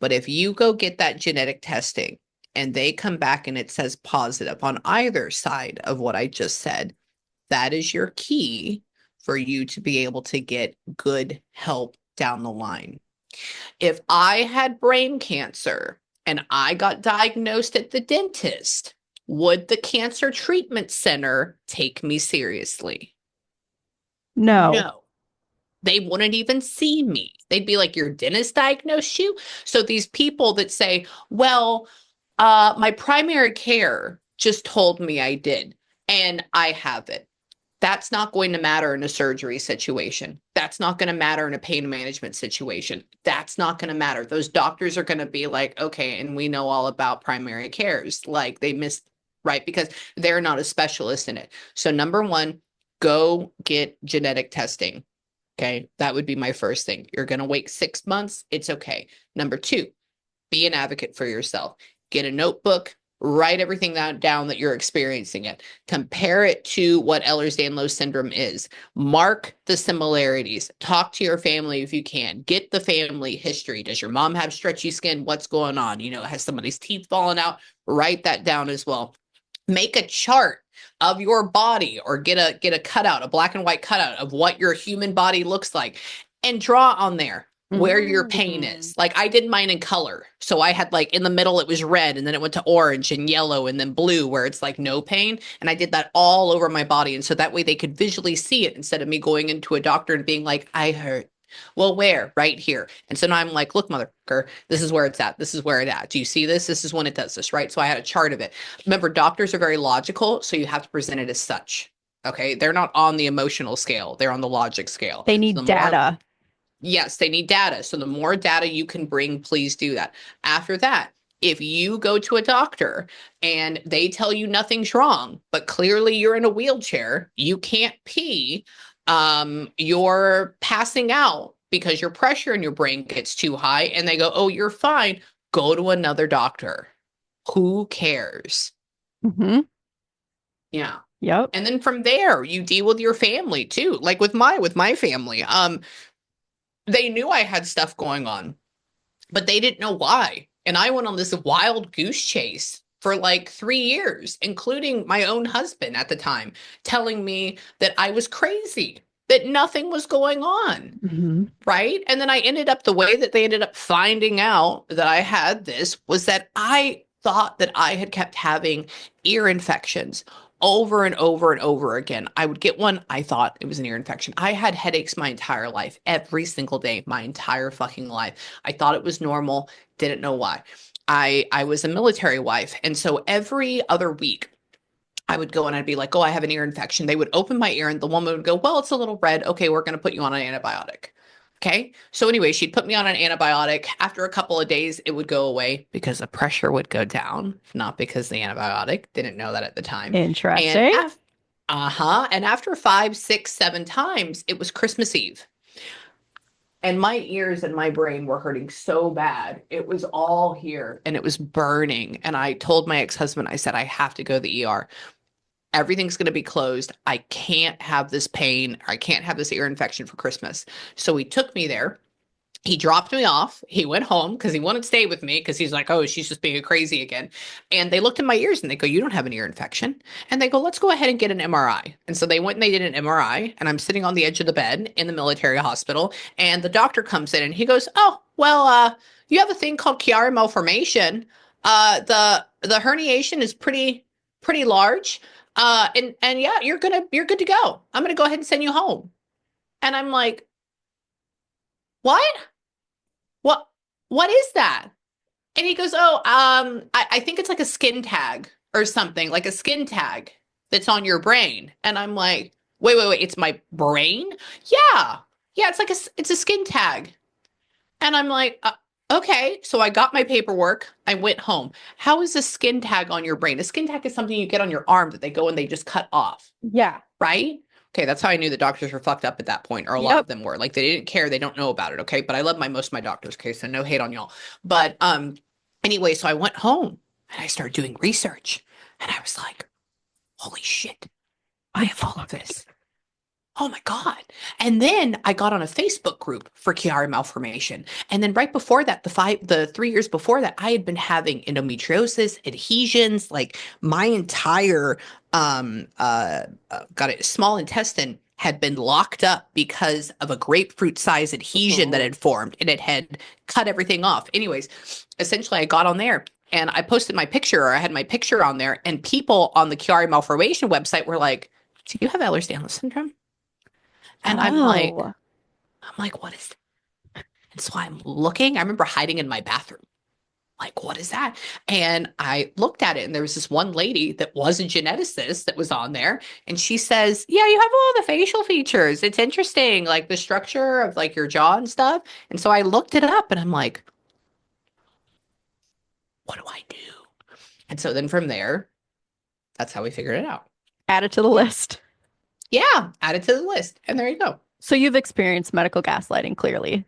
But if you go get that genetic testing and they come back and it says positive on either side of what I just said, that is your key for you to be able to get good help down the line. If I had brain cancer and I got diagnosed at the dentist, would the cancer treatment center take me seriously? No. No. They wouldn't even see me. They'd be like, your dentist diagnosed you? So these people that say, well, my primary care just told me I did, and I have it. That's not going to matter in a surgery situation. That's not going to matter in a pain management situation. That's not going to matter. Those doctors are going to be like, okay, and we know all about primary cares. Like they missed, right? Because they're not a specialist in it. So number one, go get genetic testing. Okay. That would be my first thing. You're going to wait 6 months. It's okay. Number two, be an advocate for yourself. Get a notebook, write everything down that you're experiencing it. Compare it to what Ehlers-Danlos syndrome is. Mark the similarities. Talk to your family if you can. Get the family history. Does your mom have stretchy skin? What's going on? Has somebody's teeth fallen out? Write that down as well. Make a chart of your body, or get a cutout, a black and white cutout of what your human body looks like, and draw on there where your pain is. Like I did mine in color. So I had like in the middle, it was red, and then it went to orange and yellow and then blue where it's like no pain. And I did that all over my body. And so that way they could visually see it instead of me going into a doctor and being like, I hurt. Well, where? Right here. And so now I'm like, look, motherfucker, this is where it's at. This is where it's at. Do you see this? This is when it does this, right? So I had a chart of it. Remember, doctors are very logical, so you have to present it as such. Okay. They're not on the emotional scale. They're on the logic scale. They So need data. yes, they need data. So the more data you can bring, please do that. After that, if you go to a doctor and they tell you nothing's wrong, but clearly you're in a wheelchair, you can't pee, you're passing out because your pressure in your brain gets too high, and they go, oh, you're fine, go to another doctor. Who cares? Mm-hmm. Yeah. Yep. And then from there, you deal with your family too. Like with my family, they knew I had stuff going on, but they didn't know why. And I went on this wild goose chase for like 3 years, including my own husband at the time, telling me that I was crazy, that nothing was going on. Mm-hmm. Right. And then I ended up, the way that they ended up finding out that I had this was that I thought that I had kept having ear infections over and over and over again. I would get one. I thought it was an ear infection. I had headaches my entire life, every single day, my entire fucking life. I thought it was normal. Didn't know why. I was a military wife. And so every other week, I would go and I'd be like, oh, I have an ear infection. They would open my ear and the woman would go, well, it's a little red. Okay, we're going to put you on an antibiotic. Okay. So anyway, she'd put me on an antibiotic. After a couple of days, it would go away because the pressure would go down, not because the antibiotic. Didn't know that at the time. And Interesting. and after 5, 6, 7 times, it was Christmas Eve. And my ears and my brain were hurting so bad. It was all here and it was burning. And I told my ex-husband, I said, I have to go to the ER. Everything's going to be closed. I can't have this pain. I can't have this ear infection for Christmas. So he took me there. He dropped me off. He went home because he wanted to stay with me because he's like, oh, she's just being crazy again. And they looked in my ears and they go, you don't have an ear infection. And they go, let's go ahead and get an MRI. And so they went and they did an MRI. And I'm sitting on the edge of the bed in the military hospital. And the doctor comes in and he goes, oh, well, you have a thing called Chiari malformation. The herniation is pretty large. And yeah, you're good to go. I'm gonna go ahead and send you home. And I'm like, what? What what is that? And he goes, oh, I think it's like a skin tag or something, like a skin tag that's on your brain. And I'm like, wait, it's my brain? Yeah. Yeah, it's a skin tag. And I'm like, Okay, so I got my paperwork. I went home. How is a skin tag on your brain? A skin tag is something you get on your arm that they go and they just cut off, Yeah. right? Okay, that's how I knew the doctors were fucked up at that point, or a lot of Yep. them were. Like they didn't care, they don't know about it, okay? But I love my most of my doctors, okay? So no hate on y'all. But anyway, so I went home and I started doing research and I was like, holy shit, I have all of this. Oh my God. And then I got on a Facebook group for Chiari malformation. And then right before that, the 3 years before that, I had been having endometriosis, adhesions, like my entire got it, small intestine had been locked up because of a grapefruit size adhesion that Oh. had formed and it had cut everything off. Anyways, essentially I got on there and I posted my picture, or I had my picture on there, and people on the Chiari malformation website were like, do you have Ehlers-Danlos syndrome? And Oh. I'm like, what is that? And so I'm looking. I remember hiding in my bathroom. Like, what is that? And I looked at it, and there was this one lady that was a geneticist that was on there. And she says, yeah, you have all the facial features. It's interesting, like the structure of like your jaw and stuff. And so I looked it up and I'm like, what do I do? And so then from there, that's how we figured it out. Add it to the Yeah. list. Yeah. Add it to the list. And there you go. So you've experienced medical gaslighting, clearly.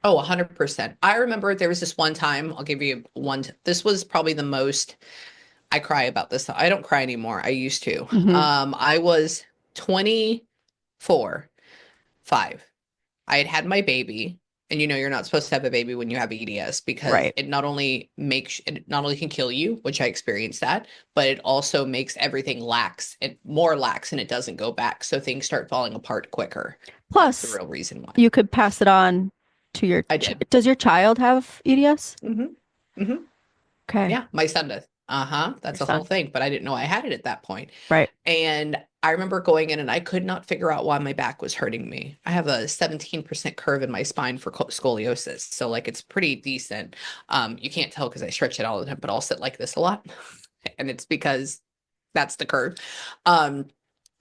Oh, 100%. I remember there was this one time, I'll give you one. This was probably the most I cry about this. I don't cry anymore. I used to. Hmm. I was 24, 5. I had had my baby, and you know you're not supposed to have a baby when you have EDS because Right. it not only can kill you, which I experienced that, but it also makes everything lax and more lax, and it doesn't go back. So things start falling apart quicker. That's the Plus, real reason why. you could pass it on to your I ch did. does your child have EDS? Hmm. Hmm. Okay. Yeah, my son does. Uh-huh. Your That's the whole son. thing. But I didn't know I had it at that point. Right. And I remember going in and I could not figure out why my back was hurting me. I have a 17% curve in my spine for scoliosis. So like it's pretty decent. You can't tell because I stretch it all the time, but I'll sit like this a lot. And it's because that's the curve. Um,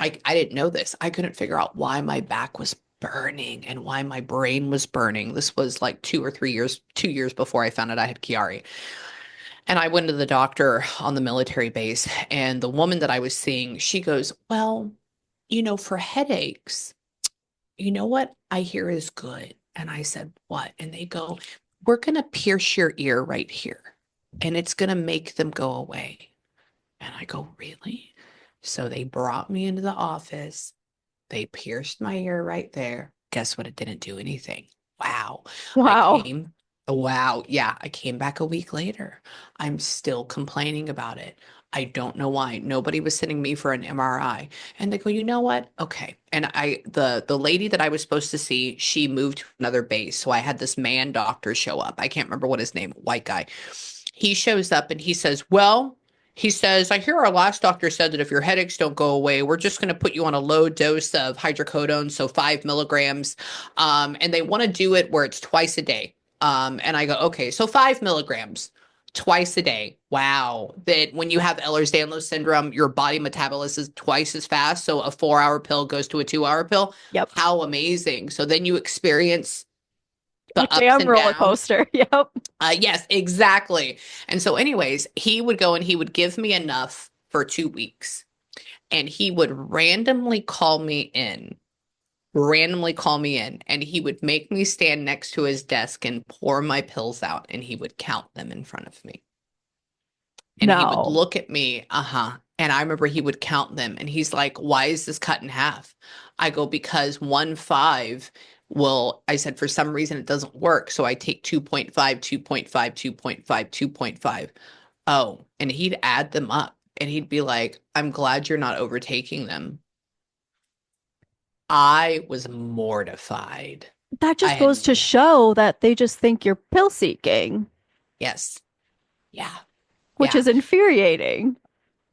I didn't know this. I couldn't figure out why my back was burning and why my brain was burning. This was like 2 or 3 years, 2 years before I found out I had Chiari. And I went to the doctor on the military base, and the woman that I was seeing, she goes, well, for headaches, you know what I hear is good. And I said, what? And they go, we're going to pierce your ear right here, and it's going to make them go away. And I go, really? So they brought me into the office. They pierced my ear right there. Guess what? It didn't do anything. Wow. I Wow. came, wow. Yeah, I came back a week later. I'm still complaining about it. I don't know why. Nobody was sending me for an MRI. And they go, you know what? Okay. And the lady that I was supposed to see, she moved to another base. So I had this man doctor show up. I can't remember what his name, white guy. He shows up and he says, well, he says, I hear our last doctor said that if your headaches don't go away, we're just going to put you on a low dose of hydrocodone, so 5 milligrams. And they want to do it where it's twice a day. And I go, okay, so 5 milligrams twice a day. Wow. That when you have Ehlers-Danlos syndrome, your body metabolizes twice as fast. So a 4 hour pill goes to a 2 hour pill. Yep. How amazing. So then you experience A the ups damn and roller downs. coaster. Yep. Yes, exactly. And so, anyways, he would go and he would give me enough for 2 weeks, and he would randomly call me in, and he would make me stand next to his desk and pour my pills out, and he would count them in front of me. And he would No. look at me, and I remember he would count them, and he's like, why is this cut in half? I go, because 1.5 I said, for some reason it doesn't work. So I take 2.5, 2.5, 2.5, 2.5. Oh, and he'd add them up and he'd be like, I'm glad you're not overtaking them. I was mortified. That I just had, goes to show that they just think you're pill seeking, yes, yeah, which yeah, is infuriating.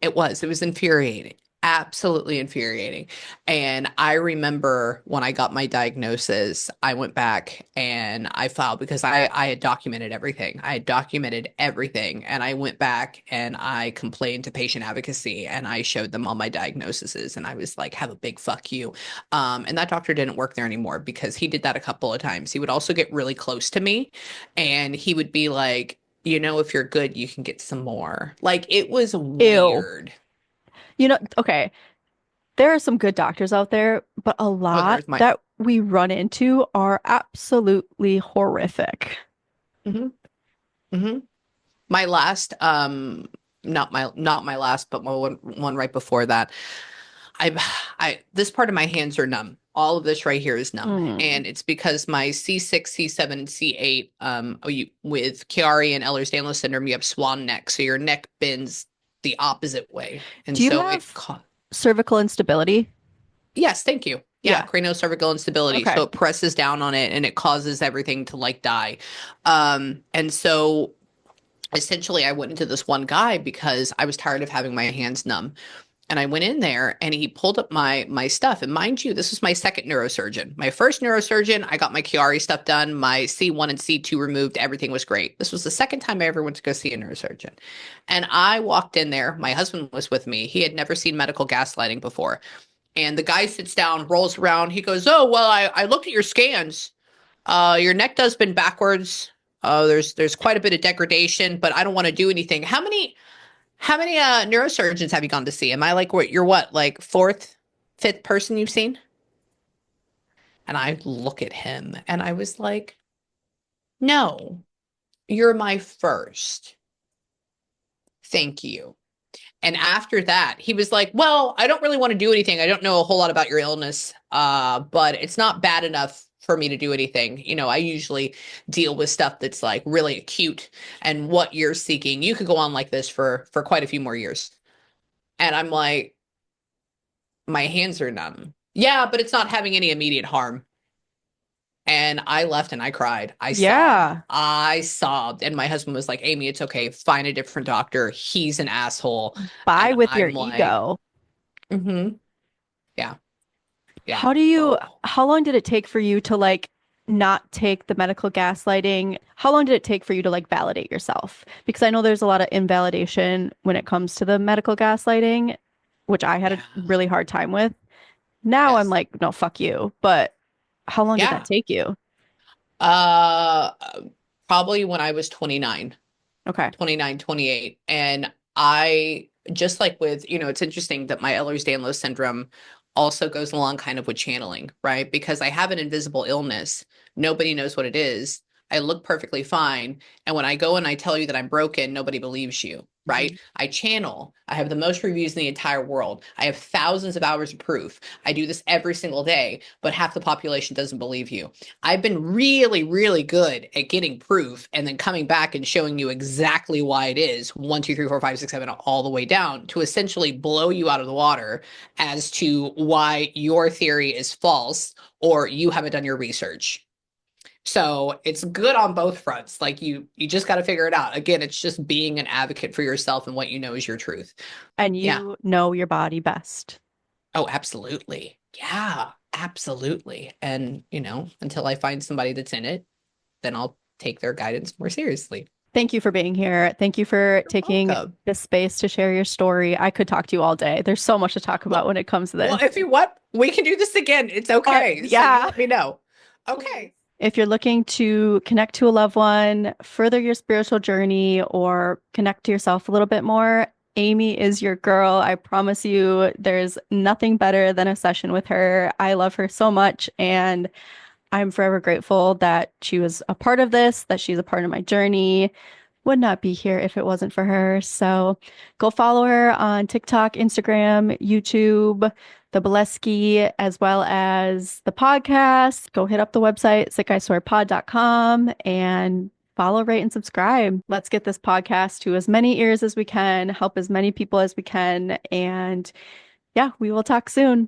it was infuriating. absolutely infuriating. And I remember when I got my diagnosis, I went back and I filed because I had documented everything. I had documented everything. And I went back and I complained to patient advocacy and I showed them all my diagnoses. And I was like, have a big fuck you. And that doctor didn't work there anymore because he did that a couple of times. He would also get really close to me and he would be like, if you're good, you can get some more. Like it was Ew. weird. Okay, there are some good doctors out there, but a Oh, lot there's my that we run into are absolutely horrific. hmm hmm my last not my last, but my one right before that. I I this part of my hands are numb. All of this right here is numb. Mm. And it's because my C6, C7, and C8, with Chiari and Ehlers-Danlos syndrome, you have swan neck. So your neck bends the opposite way. And Do you so have cervical instability? yes, thank you. Yeah, Yeah. craniocervical instability. Okay. So it presses down on it and it causes everything to like die. And so essentially I went into this one guy because I was tired of having my hands numb. And I went in there and he pulled up my stuff. And mind you, this was my second neurosurgeon. My first neurosurgeon, I got my Chiari stuff done, my C1 and C2 removed, everything was great. This was the second time I ever went to go see a neurosurgeon. And I walked in there, my husband was with me. He had never seen medical gaslighting before. And the guy sits down, rolls around. He goes, "Oh, well, I looked at your scans. Your neck does bend backwards. There's quite a bit of degradation, but I don't want to do anything." How many neurosurgeons have you gone to see? Am I like what, like fourth, fifth person you've seen? And I look at him and I was like, "No, you're my first. Thank you." And after that, he was like, "Well, I don't really want to do anything. I don't know a whole lot about your illness, but it's not bad enough for me to do anything. I usually deal with stuff that's like really acute, and what you're seeking, you could go on like this for quite a few more years." And I'm like, my hands are numb. Yeah, but it's not having any immediate harm. And I left and I cried. I sobbed. Yeah. I sobbed. And my husband was like, "Amie, it's okay. Find a different doctor. He's an asshole." Bye And with your I'm like, ego. mm-hmm. Yeah. Yeah. How do you, Oh, how long did it take for you to like not take the medical gaslighting? How long did it take for you to like validate yourself? Because I know there's a lot of invalidation when it comes to the medical gaslighting, which I had a yeah. really hard time with. Now I'm Yes. like, no, fuck you. But how long did that Yeah. take you? Uh, Probably when I was 29. Okay. 29, 28. And I, just like with, it's interesting that my Ehlers-Danlos syndrome also goes along kind of with channeling, right? Because I have an invisible illness. Nobody knows what it is. I look perfectly fine. And when I go and I tell you that I'm broken, nobody believes you, Mhm. right? I channel. I have the most reviews in the entire world. I have thousands of hours of proof. I do this every single day, but half the population doesn't believe you. I've been really, really good at getting proof and then coming back and showing you exactly why it is 1, 2, 3, 4, 5, 6, 7, all the way down to essentially blow you out of the water as to why your theory is false or you haven't done your research. So it's good on both fronts. Like you just got to figure it out. Again, it's just being an advocate for yourself and what you know is your truth. And Yeah. you know your body best. Oh, absolutely. Yeah, absolutely. And, until I find somebody that's in it, then I'll take their guidance more seriously. Thank you for being here. Thank you for You're taking welcome. this space to share your story. I could talk to you all day. There's so much to talk about Well, when it comes to well, this. if you want, we can do this again. It's okay. So you Yeah. let me know. Okay. If you're looking to connect to a loved one, further your spiritual journey, or connect to yourself a little bit more, Amie is your girl. I promise you, there's nothing better than a session with her. I love her so much, and I'm forever grateful that she was a part of this, that she's a part of my journey. Would not be here if it wasn't for her. So go follow her on TikTok, Instagram, YouTube, the Balesky, as well as the podcast. Go hit up the website, sickeyesoarpod.com, and follow, rate, and subscribe. Let's get this podcast to as many ears as we can, help as many people as we can. And yeah, we will talk soon.